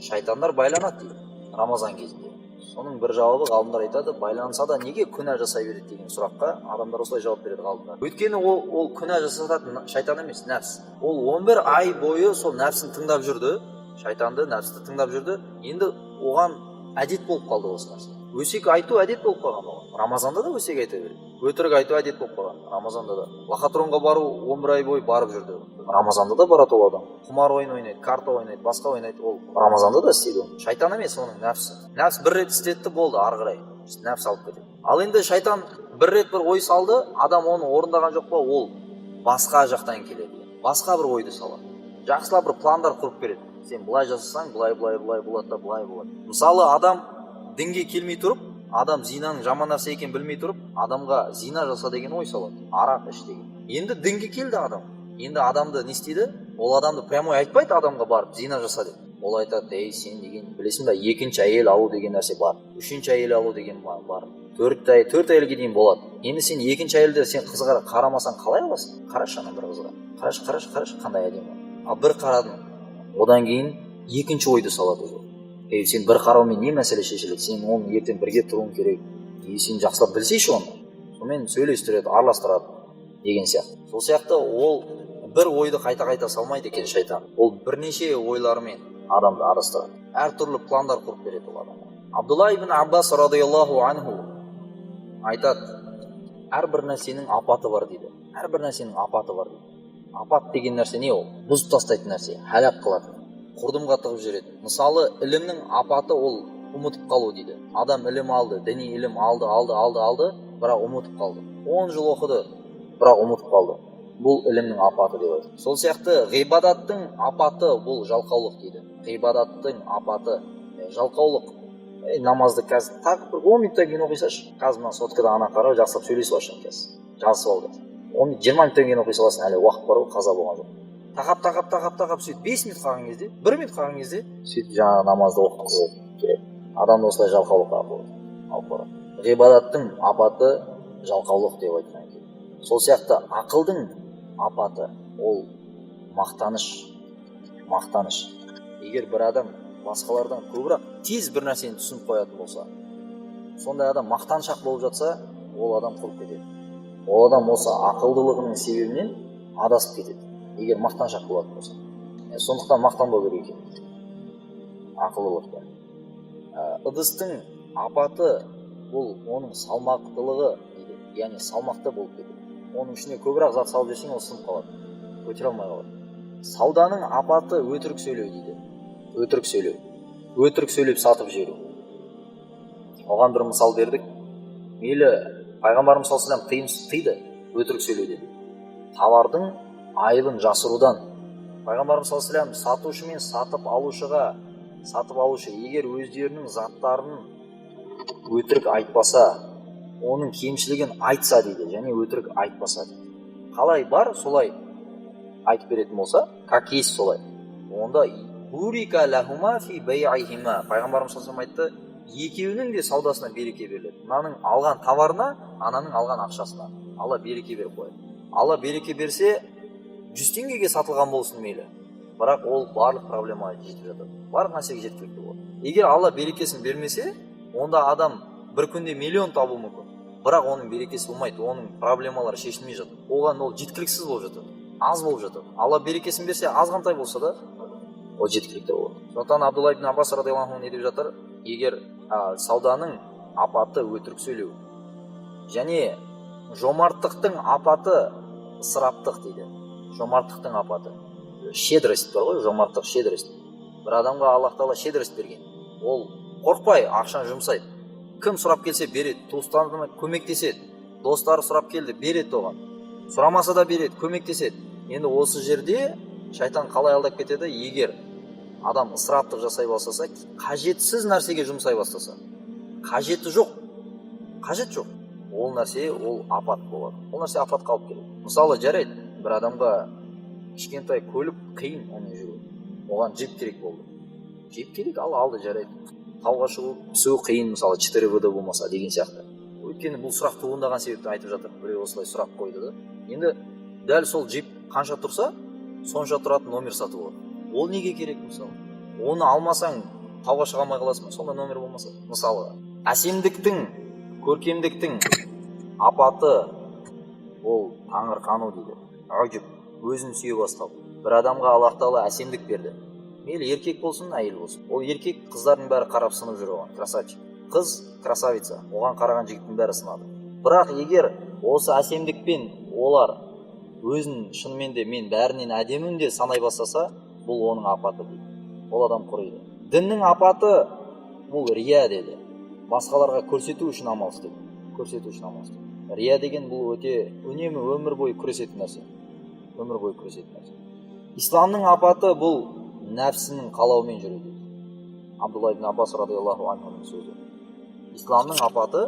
шайтандар байланады дейді Рамазан кезінде. Соның бір жауабы ғалымдар айтады, байланса да неге күнә жасай береді деген сұраққа адамдар осылай жауап береді ғалымдар. Өйткені ол күнә жасататын шайтан емес, нәпс. Ол 11 ай бойы сол нәпсін тыңдап жүрді, шайтанды, нәпсті тыңдап жүрді. Енді оған әдет болып қалды осы нәрсе. Өсек айту әдет болып қалған оған. Рамазанда да өсек айта береді. Өтірік айту әдет болып қалған. Рамазанда да. Лохотронға бару 11 ай бойы барып жүрді. Рамазанда да барады ол адам. Құмар ойын ойнайды, карта ойнайды, басқа ойнайды. Ол Рамазанда да істейді оны. Шайтан емес, оның нәпсі. Нәпс бір рет істетті, болды, ары қарай нәпс алып кетеді. Ал енді шайтан бір рет бір ой салды, адам оны орындаған жоқ па, ол басқа жақтан келеді. Басқа бір ойды салады. Жақсылап бір пландар құрып береді. Сен былай жасасаң, былай болады да, былай болады. Мысалы, адам дінге келмей тұрып, адам зинаның жаман нәрсе екенін білмей тұрып, адамға зина жаса деген ой салады, арақ іш деген. Енді дінге келді адам. Енді адамды не істейді? Ол адамды прямой айтпайды адамға барып зина жаса деп. Ол айтады, ей сен деген білесің ба, екінші әйел алу деген нәрсе бар, үшінші әйел алу деген бар, төрт әйелге дейін болады. Енді сен екінші әйелді сен қызға қарамасаң қалай аласың? Қарашы ана бір қызға, қарашы қандай әдемі. Ал бір қарадың, одан кейін екінші ойды салады. Сен бір қараумен не мәселе шешіледі? Сен оны ертең бірге тұруың керек. Сен жақсылап білсейші оны. Сонымен сөйлестіреді, араластырады деген сияқты. Сол сияқты ол бір ойды қайта-қайта салмайды екен шайтан. Ол бірнеше ойларымен адамды адастырады. Әртүрлі пландар құрып береді ол адамға. Абдулла ибн Аббас радиаллаху анху айтады, әрбір нәрсенің апаты бар дейді. Әрбір нәрсенің апаты бар дейді. Апат деген нәрсе не ол? Бұзып тастайтын нәрсе, хәлак қылады. Құрдымға тығып жүреді. Мысалы, ілімнің апаты ол ұмытып қалу дейді. Адам ілім алды, діни ілім алды, бірақ ұмытып қалды. 10 жыл оқыды, бірақ ұмытып қалды. Бұл ілімнің апаты деп айтады. Сол сияқты ғибадаттың апаты бұл жалқаулық дейді. Ғибадаттың апаты жалқаулық. Намазды қазір тағы бір 10 минуттан кейін оқисашы. Қазір мына соткада ана қара жақсылап сөйлесіп алшын қазір. Жазып алды. 20 минуттан кейін оқи саласың, әлі уақыт бар ғой, қаза болған жоқ. Тағап сөйтіп 5 минут қалған кезде, 1 минут қалған кезде сөйтіп жаңағы намазды оқып қойып адамды осылай жалқаулыққа алып барады. Ғибадаттың апаты жалқаулық деп айтқан екен. Сол сияқты ақылдың апаты ол мақтаныш. Егер бір адам басқалардан көбірек тез бір нәрсені түсініп қоятын болса, сондай адам мақтаншақ болып жатса, ол адам құрып кетеді. Ол адам осы ақылдылығының себебінен адасып кетеді. Егер мақтаншақ болатын болса. Сондықтан мақтанбау керек екен. Ақылдылықта. Ыдыстың апаты ол оның салмақтылығы дейді. Яғни салмақты болып кетеді. Оның ішіне көбірек зат салып жесең, ол сынып қалады. Көтере алмай қалады. Сауданың апаты өтірік сөйлеу дейді. Өтірік сөйлеп сатып жіберу. Оған бір мысал бердік. Мейлі пайғамбарымыз саллаллаху алейхи вассалам тыйды өтірік сөйлеуден. Товардың айыбын жасырудан. Пайғамбарымыз саллаллаху алейхи вассалам сатушы мен сатып алушы егер өздерінің заттарын өтірік айтпаса, оның кемшілігін айтса дейді, және өтірік айтпаса дейді. Қалай бар, солай айтып беретін болса, как есть солай. Онда бурика лахума фи бай'ихима. Пайғамбарымыз саллаллаху алейхи айтты, екеуінің де саудасына береке беріледі. Мынаның алған товарына, ананың алған ақшасына Алла береке беріп қояды. Алла береке берсе, 100 теңгеге сатылған болсын мейлі, бірақ ол барлық проблемаға жетіп жатады. Барлық нәрсеге жеткілікті болады. Егер Алла берекесін бермесе, онда адам бір күнде миллион табу мүмкін. Бірақ оның берекесі болмайды, оның проблемалары шешілмей жатыр. Оған ол жеткіліксіз болып жатады, аз болып жатады. Алла берекесін берсе, азғантай болса да, ол жеткілікті болады. Сондықтан Абдулла ибн Аббас радиаллаху анху не деп жатыр? Егер сауданың апаты өтірік сөйлеу, және жомарттықтың апаты ысыраптық дейді. Жомарттықтың апаты. Щедрость бар ғой, жомарттық, щедрость. Бір адамға Аллах Тағала щедрость берген. Ол қорқпай ақшаны жұмсайды. Кім сұрап келсе береді, туыстарына көмектеседі. Достары сұрап келді, береді оған. Сұрамаса да береді, көмектеседі. Енді осы жерде шайтан қалай алдап кетеді? Егер адам ысыраптық жасай бастаса, қажетсіз нәрсеге жұмсай бастаса, қажеті жоқ, ол нәрсе, ол апат болады. Ол нәрсе апатқа алып келеді. Мысалы, жарайды, бір адамға кішкентай көлік қиын оны жүру. Оған джип керек болды. Джип керек, алды, жарайды. Тауға түсу қиын, мысалы 4WD болмаса деген сияқты. Өйткені бұл сұрақ туындаған себепті айтып жатыр. Біреу осылай сұрақ қойды да. Енді дәл сол джип қанша тұрса, сонша тұратын номер сатып алады. Ол неге керек мысалы? Оны алмасаң тауға шыға алмай қаласың, сонда номер болмаса. Мысалы, әсемдіктің, көркемдіктің апаты ол таңырқану дейді. Ажып, өзін сүйе бастау. Бір адамға Аллах Тағала әсемдік берді. Мейлі еркек болсын, әйел болсын. Ол еркек қыздардың бәрі қарап сынып жүр оған, красавчик. Қыз красавица, оған қараған жігіттің бәрі сынады. Бірақ егер осы әсемдікпен олар өзін шынымен де мен бәрінен әдемім де санай бастаса, бұл оның апаты дейді. Ол адам құриды. Діннің апаты бұл рия деді. Басқаларға көрсету үшін амал істеу. Рия деген бұл өте үнемі өмір бойы күресетін нәрсе. Исламның апаты бұл нәпсінің қалауымен жүру дейді. Абдулла ибн Аббас радиаллаху анхуның сөзі. Исламның апаты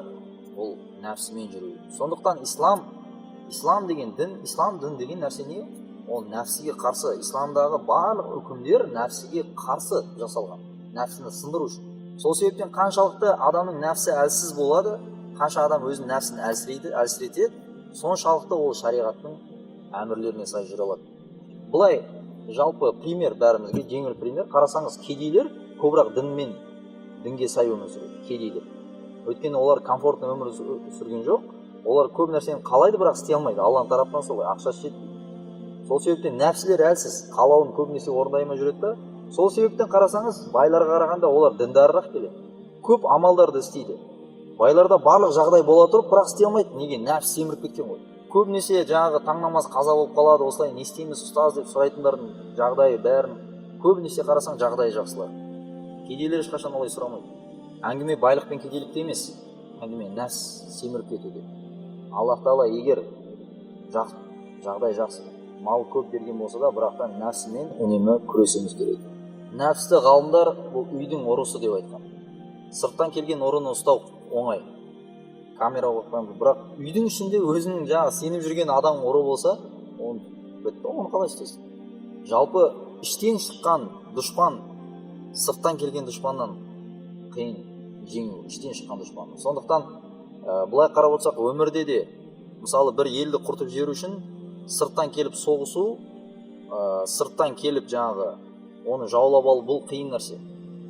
бұл нәпсімен жүру. Сондықтан ислам деген дін, дін деген нәрсе не? Ол нәпсіге қарсы. Исламдағы барлық үкімдер нәпсіге қарсы жасалған. Нәпсіні сындыру үшін. Сол себептен қаншалықты адамның нәпсі әлсіз болады, қанша адам өзінің нәпсін әлсіретеді, соншалықты ол шариғаттың әмірлеріне сай жүре алады. Бұлай жалпы пример бәрімізге, жеңіл пример. Қарасаңыз, кедейлер көбірек дінге сай өмір сүреді, кедейлер. Өйткені олар комфортны өмір сүрген жоқ. Олар көп нәрсені қалайды, бірақ істей алмайды. Алланың тарапынан солай, ақшасы жетпейді. Сол себептен нәпсілер әлсіз, қалауын көбінесе орындай алмай жүреді да. Сол себептен қарасаңыз, байларға қарағанда олар діндарырақ келеді. Көп амалдарды істейді. Байларда барлық жағдай бола тұрып, бірақ істей алмайды. Неге? Нәпсі семіріп кеткен ғой. Көбінесе жаңағы таң намаз қаза болып қалады, осылай не істейміз ұстаз деп сұрайтындардың жағдайы бәрін көбінесе қарасаң жағдайы жақсылар. Кедейлер ешқашан олай сұрамайды. Әңгіме байлық пен кедейлікте емес, әңгіме нәпс семіріп кетуде. Аллах Тағала егер жағдай жақсы, мал көп берген болса да, бірақтан нәпсімен үнемі күресіміз керек. Нәпсті ғалымдар бұл үйдің ұрысы деп айтқан. Сырттан келген ұрыны ұстау оңай. Камера қойған, бірақ үйдің ішінде өзінің сеніп жүрген адам ұры болса, оны қалай істейсің? Жалпы іштен шыққан дұшпан, сырттан келген дұшпаннан қиын жеңу, іштен шыққан дұшпан. Сондықтан бұлай қарап отырсақ, өмірде де мысалы бір елді құртып жіберу үшін сырттан келіп соғысу, сырттан келіп оны жаулап алу, бұл қиын нәрсе.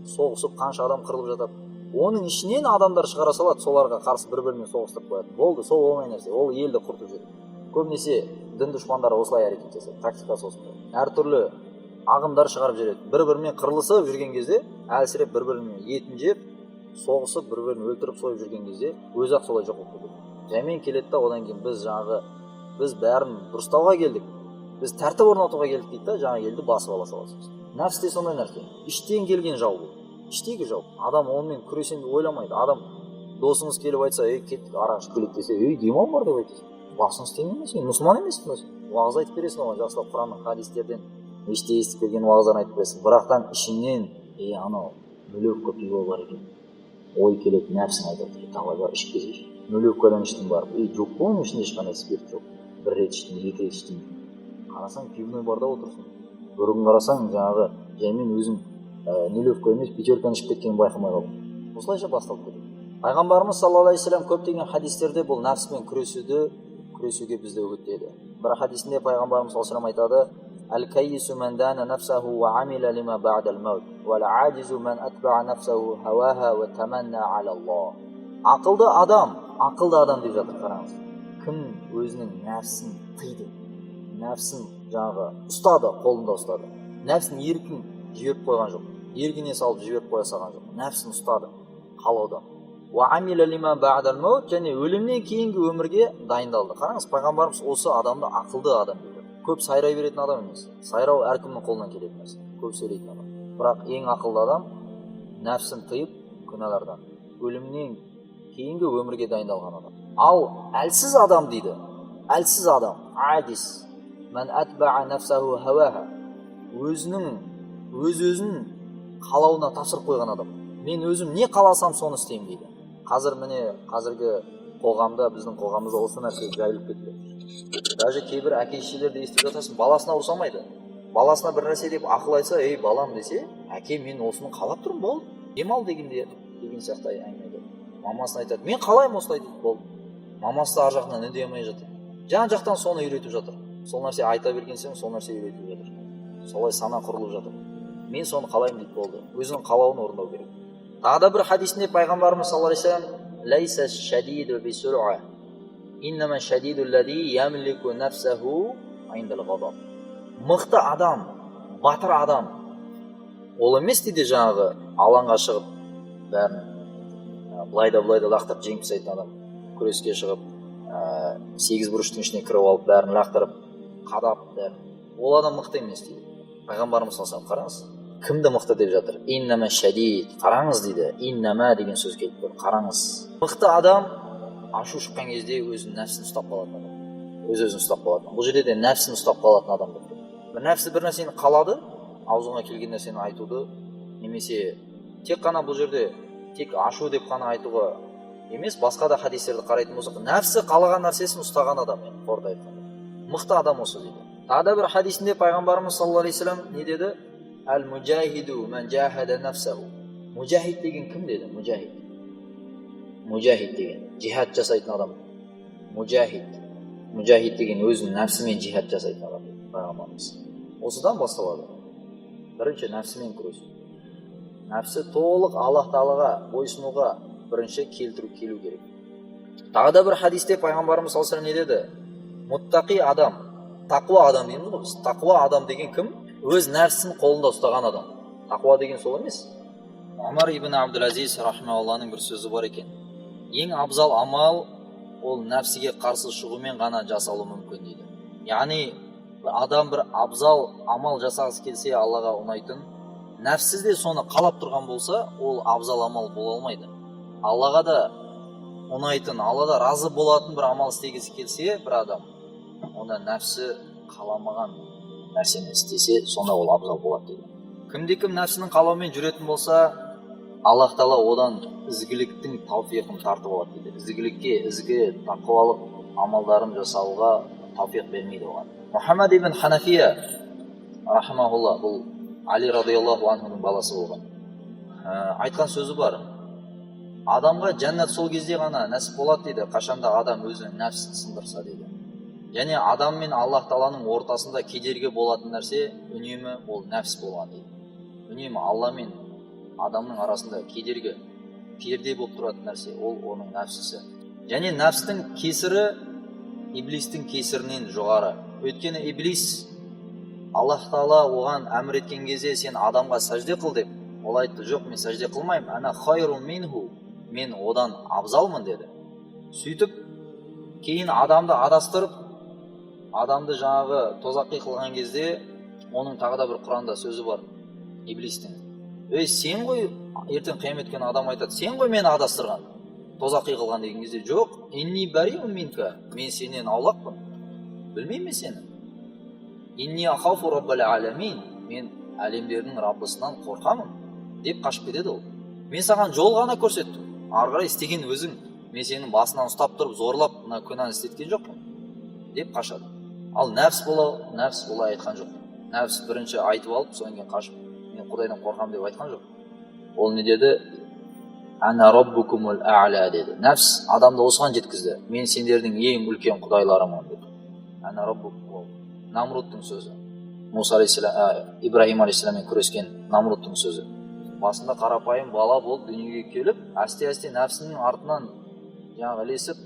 Соғысып қанша адам қырылып жатады. Оның ішінен адамдар шығара салады, соларға қарсы бір-бірімен соғыстырып қояды. Болды, сол оңай нәрсе. Ол елді құртып жүреді. Көбінесе дін дұшпандары осылай әрекет жасайды, тактикасы осындай. Әртүрлі ағымдар шығарып жүреді. Бір-бірімен қырылысып жүрген кезде, әлсіреп бір-бірімен етін жеп, соғысып бір-бірін өлтіріп сойып жүрген кезде, өзі-ақ солай жоқ болып кетеді. Жаймен келеді да, одан кейін біз бәрін дұрыстауға келдік. Біз тәртіп орнатуға келдік дейді да, елді басып ала саласыз. Нәпс те сондай нәрсе. Іштен келген жау бұл. Іштегі жау. Адам онымен күресемін деп ойламайды. Адам досыңыз келіп айтса, кеттік арақ ішіп келейік десе, демалым бар деп айтасың. Басың істемей ме сен? Мұсылман емессің ба сен? Уағыз айтып бересің оған, жақсылап Құранның хадистерден мешітте естіп келген уағыздарын айтып бересің. Бірақтан ішіңнен, анау нөлевка пиво бар екен. Ой келеді, нәпсің айтады. Давай бар, ішіп келсейші. Нөлевкадан іштің барып, жоқ қой оның ішінде ешқандай спирт жоқ. Бір рет іштің, екі рет іштің. Қарасаң, пивной барда отырсың. Бір күн қарасаң, және мен өзім нелевка емес пятерканы ішіп кеткенін байқамай қалдым. Осылайша басталып кетеді. Пайғамбарымыз саллаллаху алейхи вассалам көптеген хадистерде бұл нәпспен күресуге бізді үгіттеді. Бір хадисінде пайғамбарымыз саллаллаху алейхи вассалам айтады: "Әл-кайису ман дана нафсаху ва амила лима ба'дал маут, вал аджизу ман атба'a нафсаху хаваха ва таманна алаллах." Ақылды адам деп жатыр, қараңыз. Кім өзінің нәпсін тыйды, нәпсін ұстады, қолында ұстады. Нәпсін еркін жіберіп қойған жоқ, еркіне салып жіберіп қоя салған жоқ. Нәпсін ұстады, қалаудан. Және өлімнен кейінгі өмірге дайындалды. Қараңыз, пайғамбарымыз осы адамды ақылды адам дейді. Көп сайрай беретін адам емес. Сайрау әркімнің қолынан келетін нәрсе. Көп сөйлейтін адам. Бірақ ең ақылды адам нәпсін тыйып күнәлардан, өлімнен кейінгі өмірге дайындалған адам. Ал әлсіз адам дейді. Әлсіз адам, адис, мән атба'a нафсаху хаваха. Өзін қалауына тапсырып қойған адам. Мен өзім не қаласам соны істеймін дейді. Қазіргі қоғамда, біздің қоғамымызда осы нәрсе жайылып кетті. Даже кейбір әке-шешелерді естіп жатасың, баласына ұрсамайды. Баласына бір нәрсе деп ақыл айтса, "Ей балам" десе, "Әке, мен осыны қалап тұрмын, болды. Демал" деген сияқты әңгіме. Мамасына айтады: "Мен қалаймын осылай" дейді, болды. Мамасы да ар жағынан үндей алмай жатыр. Жан-жақтан соны үйретіп жатыр. Сол нәрсе айта берген соң, сол нәрсе үйретіп жатыр. Солай сана құрылып жатыр. Мен соны қалаймын дейді, болды. Өзінің қалауын орындау керек. Тағы да бір хадисінде пайғамбарымыз саллаллаху алейхи вассалам: "Лайса шадиду бисур'a, иннама шадиду аллади ямлику нафсаху индал ғадаб." Мықты адам, батыр адам ол емес дейді, алаңға шығып бәрін былайда лақтырып жеңіп тастайтын адам. Күреске шығып, 8 бұрыштың ішіне кіріп алып бәрін лақтырып, қадап бәрін. Ол адам мықты емес дейді. Пайғамбарымыз саллаллаху алейхи вассалам, қараңыз, кімді мықты деп жатыр? Иннама шадид. Қараңыз дейді. Иннама деген сөз келіп тұр. Қараңыз. Мықты адам ашу шыққан кезде өзінің нәпсін ұстап қалатын адам. Өз-өзін ұстап қалатын. Бұл жерде де нәпсін ұстап қалатын адам деп тұр. Бір нәпсі бір нәрсені қалады, аузыңа келген нәрсені айтуды, немесе тек қана бұл жерде тек ашу деп қана айтуға емес, басқа да хадистерді қарайтын болсақ, нәпсі қалаған нәрсесін ұстаған адам, қорыта айтқанда. Мықты адам осы дейді. Тағы да бір хадисінде пайғамбарымыз саллаллаху алейхи вассалам не деді? Әл-муджахиду мән джахада нафсаху. Муджахид деген кім деді? Муджахид деген жихад жасайтын адам. Муджахид деген өзінің нәпсімен жихад жасайтын адам дейді пайғамбарымыз. Осыдан басталады. Бірінші нәпсімен күресу. Нәпсі толық Аллах Тағалаға бойсынуға бірінші келу керек. Тағы да бір хадисте пайғамбарымыз саллаллаху алейхи вассалам не деді? Муттақи адам, тақуа адам дейміз ғой біз. Тақуа адам деген кім? Өз нәпсін қолында ұстаған адам. Тақуа деген сол емес. Омар ибн Абдул-Азиз рахмаулланың бір сөзі бар екен. Ең абзал амал ол нәпсіге қарсы шығумен ғана жасалуы мүмкін дейді. Яғни адам бір абзал амал жасағысы келсе, Аллаға ұнайтын, нәпсіз де соны қалап тұрған болса, ол абзал амал бола алмайды. Аллаға да ұнайтын, Аллада разы болатын бір амал істегісі келсе, бір адам, онда нәпсі қаламаған нәрсені істесе, сонда ол абзал болады дейді. Кімде-кім нәпсінің қалауымен жүретін болса, Аллах Тағала одан ізгіліктің тауфиқын тартып алады дейді. Ізгілікке, ізгі тақуалық амалдарын жасауға тауфиқ бермейді оған. Мұхаммад ибн Ханафия рахмаулла, бұл Али радиаллаху анхудың баласы болған. Айтқан сөзі бар: адамға жәннат сол кезде ғана нәсіп болады дейді, қашанда адам өзінің нәпсін сындырса дейді. Және адам мен Аллах Тағаланың ортасында кедергі болатын нәрсе үнемі ол нәпс болған дейді. Үнемі Алла мен адамның арасында перде болып тұратын нәрсе ол оның нәпсісі. Және нәпстің кесірі иблистің кесірінен жоғары. Өйткені иблис Аллах Тағала оған әмір еткен кезде сен адамға сәжде қыл деп, ол айтты: "Жоқ, мен сәжде қылмаймын. Ана хайрун минху. Мен одан абзалмын" деді. Сөйтіп кейін адамды адастырып, адамды тозақи қылған кезде, оның тағы да бір Құранда сөзі бар иблистің: "Ей, сен ғой", ертең қиямет күні адам айтады: "Сен ғой мені адастырған, тозақи қылған" деген кезде: "Жоқ, инни бариун минка, мен сенен аулақпын, білмеймін сені. Инни ахафу раббал аламин, мен әлемдердің Раббысынан қорқамын" деп қашып кетеді ол. Мен саған жол ғана көрсеттім, ары қарай істеген өзің, мен сенің басынан ұстап тұрып зорлап мына күнәні істеткен жоқпын деп қашады. Ал нәпс болай айтқан жоқ. Нәпс бірінші айтып алып, содан кейін қашып: Құдайдан қорқамын деп айтқан жоқ. Ол не деді? Ана раббукумул а'ля деді. Нәпс адамды осыған жеткізді. Мен сендердің ең үлкен құдайларымын деді. Ана раббукум. Намруттың сөзі. Муса алейхиссалам, Ибрахим алейхиссаламмен күрескен Намруттың сөзі. Басында қарапайым бала болып дүниеге келіп, асте-асте нәпсінің артынан жаңағы ілесіп,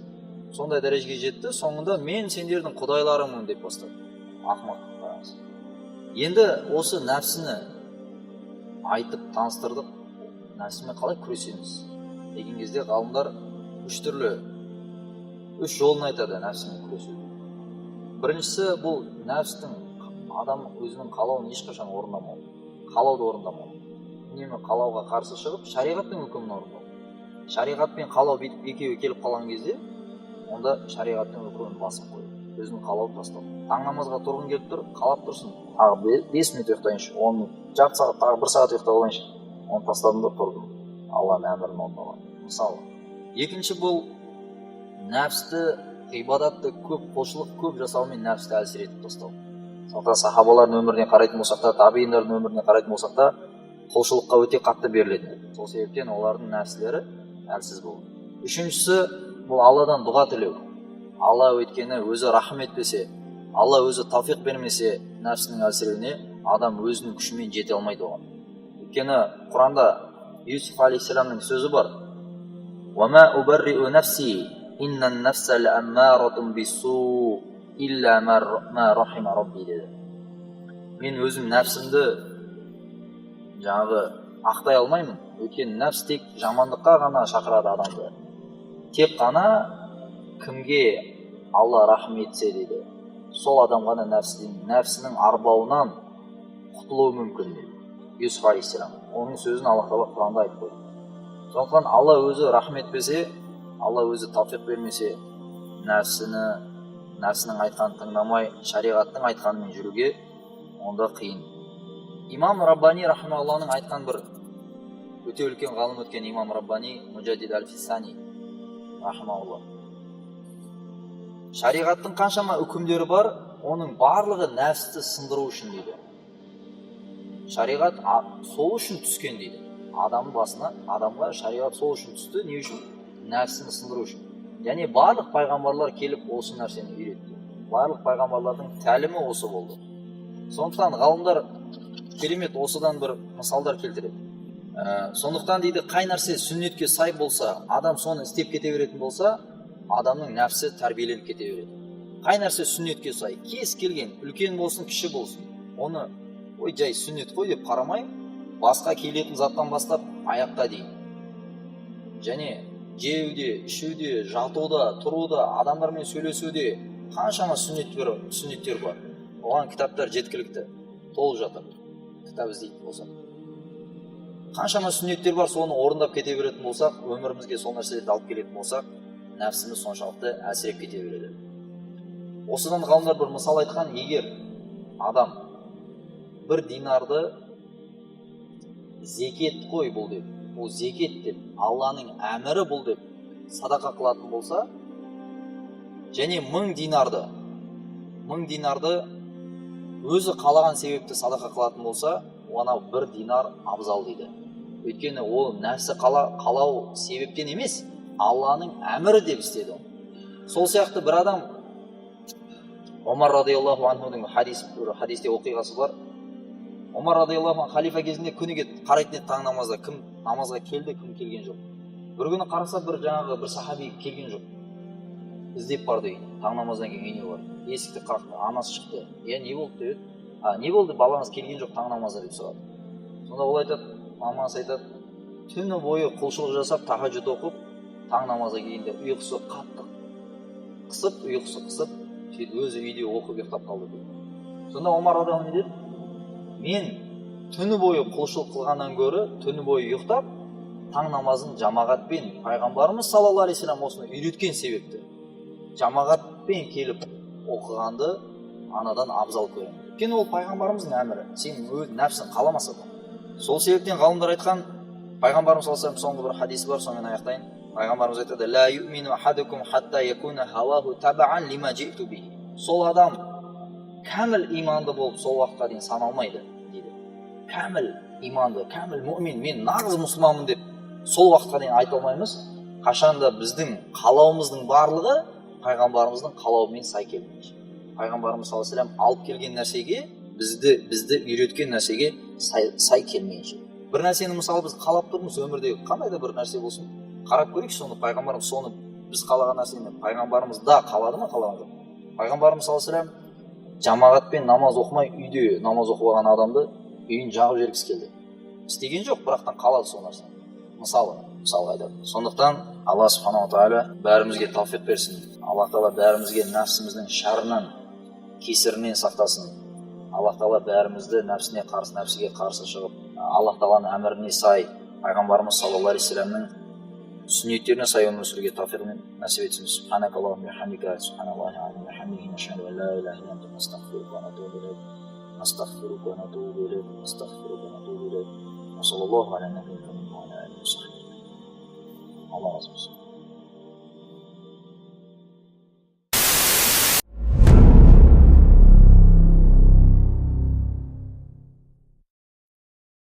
сондай дәрежеге жетті. Соңында мен сендердің құдайларымын деп бастады. Ақымақ. Енді осы нәпсіні айтып таныстырдық. Нәпсімен қалай күресеміз деген кезде ғалымдар үш жолын айтады нәпсімен күресудің. Біріншісі бұл нәпстің адам өзінің қалауын ешқашан орындамау. Қалауды орындамау. Үнемі қалауға қарсы шығып, шариғаттың үкімін орындау. Шариғат пен қалау екеуі келіп қалған кезде, онда шариғаттың үкімін басып қою. Өзінің қалауын тастау. Таң намазға тұрғың келіп тұр, қалап тұрсын. Тағы 5 минут ұйықтайыншы, 10 минут, жарты сағат, тағы 1 сағат ұйықтап алайыншы. Оны тастадым да тұрдым. Алланың әмірін орындаған. Мысалы. Екінші бұл нәпсті, ғибадатты көп құлшылық көп жасаумен нәпсті әлсіретіп тастау. Сондықтан сахабалардың өміріне қарайтын болсақ та, табииндардың өміріне қарайтын болсақ та, құлшылыққа өте қатты беріледі. Сол себептен олардың нәпсілері әлсіз болды. Үшіншісі бұл Алладан дұға тілеу. Алла өйткені өзі рахым етпесе, Алла өзі тауфиқ бермесе нәпсінің әлсіреуіне адам өзінің күшімен жете алмайды оған. Өйткені Құранда Юсуф алейхиссаламның сөзі бар. وَمَا أُبَرِّئُ نَفْسِي إِنَّ النَّفْسَ لَأَمَّارَةٌ بِالسُّوءِ إِلَّا مَا رَحِمَ رَبِّي деді. Мен өзім нәпсімді жаңағы ақтай алмаймын. Өйткені нәпс тек жамандыққа ғана шақырады адамды. Тек қана кімге Алла рахым етсе дейді. Сол адам ғана нәпсінің арбауынан құтылуы мүмкін дейді. Юсуф алейхиссалам. Оның сөзін Аллах Тағала Құранда айтып қойды. Сондықтан Алла өзі рахым етпесе, Алла өзі тауфиқ бермесе, нәпсінің айтқанын тыңдамай, шариғаттың айтқанымен жүруге онда қиын. Имам Раббани рахимахуллахның айтқан бір өте үлкен ғалым өткен имам Раббани Муджадид аль-Фисани рахимахуллах. Шариғаттың қаншама үкімдері бар, оның барлығы нәпсті сындыру үшін дейді. Шариғат сол үшін түскен дейді. Адамның басына, адамға шариғат сол үшін түсті, не үшін? Нәпсіні сындыру үшін. Яғни барлық пайғамбарлар келіп осы нәрсені үйретті. Барлық пайғамбарлардың тәлімі осы болды. Сондықтан ғалымдар керемет осыдан бір мысалдар келтіреді. Сондықтан дейді, қай нәрсе сүннетке сай болса, адам соны істеп кете беретін болса, адамның нәпсі тәрбиеленіп кете береді. Қай нәрсе сүннетке сай, кез келген, үлкен болсын, кіші болсын, оны ой жай сүннет қой деп қарамай, басқа келетін заттан бастап аяққа дейін. Және жеуде, ішуде, жатуда, тұруда, адамдармен сөйлесуде қаншама сүннеттер бар. Оған кітаптар жеткілікті, толып жатыр. Кітап іздейтін болсақ. Қаншама сүннеттер бар, соны орындап кете беретін болсақ, өмірімізге сол нәрселерді алып келетін болсақ, нәпсіміз соншалықты әлсіреп кете береді. Осыдан ғалымдар бір мысал айтқан, егер адам бір динарды зекет қой бұл деп, бұл зекет деп, Алланың әмірі бұл деп садақа қылатын болса, және 1000 динарды өзі қалаған себепті садақа қылатын болса, ona 1 динар абзал дейді. Өйткені ол нәпсі қалау себептен емес, Алланың әмірі деп істеді. Сол сияқты бір адам Омар радиаллаху анхудың хадисте оқиғасы бар. Омар радиаллаху анху халифа кезінде күніге қарайтын еді таң намазда, кім намазға келді, кім келген жоқ. Бір күні қараса бір сахаби келген жоқ. Іздеп барды үйіне, таң намаздан кейін үйіне бар. Есікті қақты, анасы шықты. Не болды деді? Не болды, балаңыз келген жоқ таң намазда деп сұрады. Сонда ол айтады, мамасы айтады, түні бойы құлшылық жасап, тахаджуд оқып, таң намазға келгенде ұйқысы қатты қысып, өзі үйде оқып ұйықтап қалды дейді. Сонда Омар радиаллаху анху деді, мен түні бойы құлшылық қылғаннан гөрі түні бойы ұйықтап, таң намазын жамағатпен, пайғамбарымыз саллаллаху алейхи вассалам осыны үйреткен себепті жамағатпен келіп оқығанды анадан абзал көремін. Өйткені ол пайғамбарымыздың әмірі, сен өз нәпсің қаламаса да. Сол себептен ғалымдар айтқан, пайғамбарымыз саллаллаху алейхи вассалам соңғы бір хадисі бар, сонымен аяқтайын. Пайғамбарымыз айтады, ла юмину ахадукум хатта якуна хаваху табаан лима житу бихи. Сол адам кәміл иманды болып сол уақытқа дейін саналмайды дейді. Кәміл иманды, кәміл мұмин, мен нағыз мұсылманмын деп сол уақытқа дейін айта алмаймыз. Қашанда біздің қалауымыздың барлығы пайғамбарымыздың қалауымен сай келмейді. Пайғамбарымыз саллаллаху алейхи вассалам алып келген нәрсеге, бізді үйреткен нәрсеге сай келмейінше. Бір нәрсені мысалы біз қалап тұрмыз өмірдегі, қандай да бір нәрсе болсын, қарап көрейікші соны, пайғамбарымыз соны біз қалаған нәрсені пайғамбарымыз да қалады ма, қалаған жоқ. Пайғамбарымыз саллаллаху алейхи вассалам жамағатпен намаз оқымай үйде намаз оқып алған адамды үйін жағып жібергісі келді. Істеген жоқ, бірақтан қалады сол нәрсе. Мысалға айтады. Сондықтан Алла субханала тағала бәрімізге тауфиқ берсін. Алла тағала бәрімізге нәпсіміздің шарынан, кесірінен сақтасын. Алла тағала бәрімізді нәпсіге қарсы шығып, Алла тағаланың әміріне сай, пайғамбарымыз саллаллаху алейхи вассаламның сүннеттеріне сай өмір сүруге тауфиғын нәсіп етсін. Субханакаллахумма ва бихамдика, субханаллахи ва бихамдихи, нашһаду ан ла илаха илля анта, настағфирука ва натубу илейк, настағфирука ва натубу илейк, настағфирука ва натубу илейк. Ва саллаллаху аля набийина Muhammad ва аля алихи ва сахбихи. Алла разы болсын.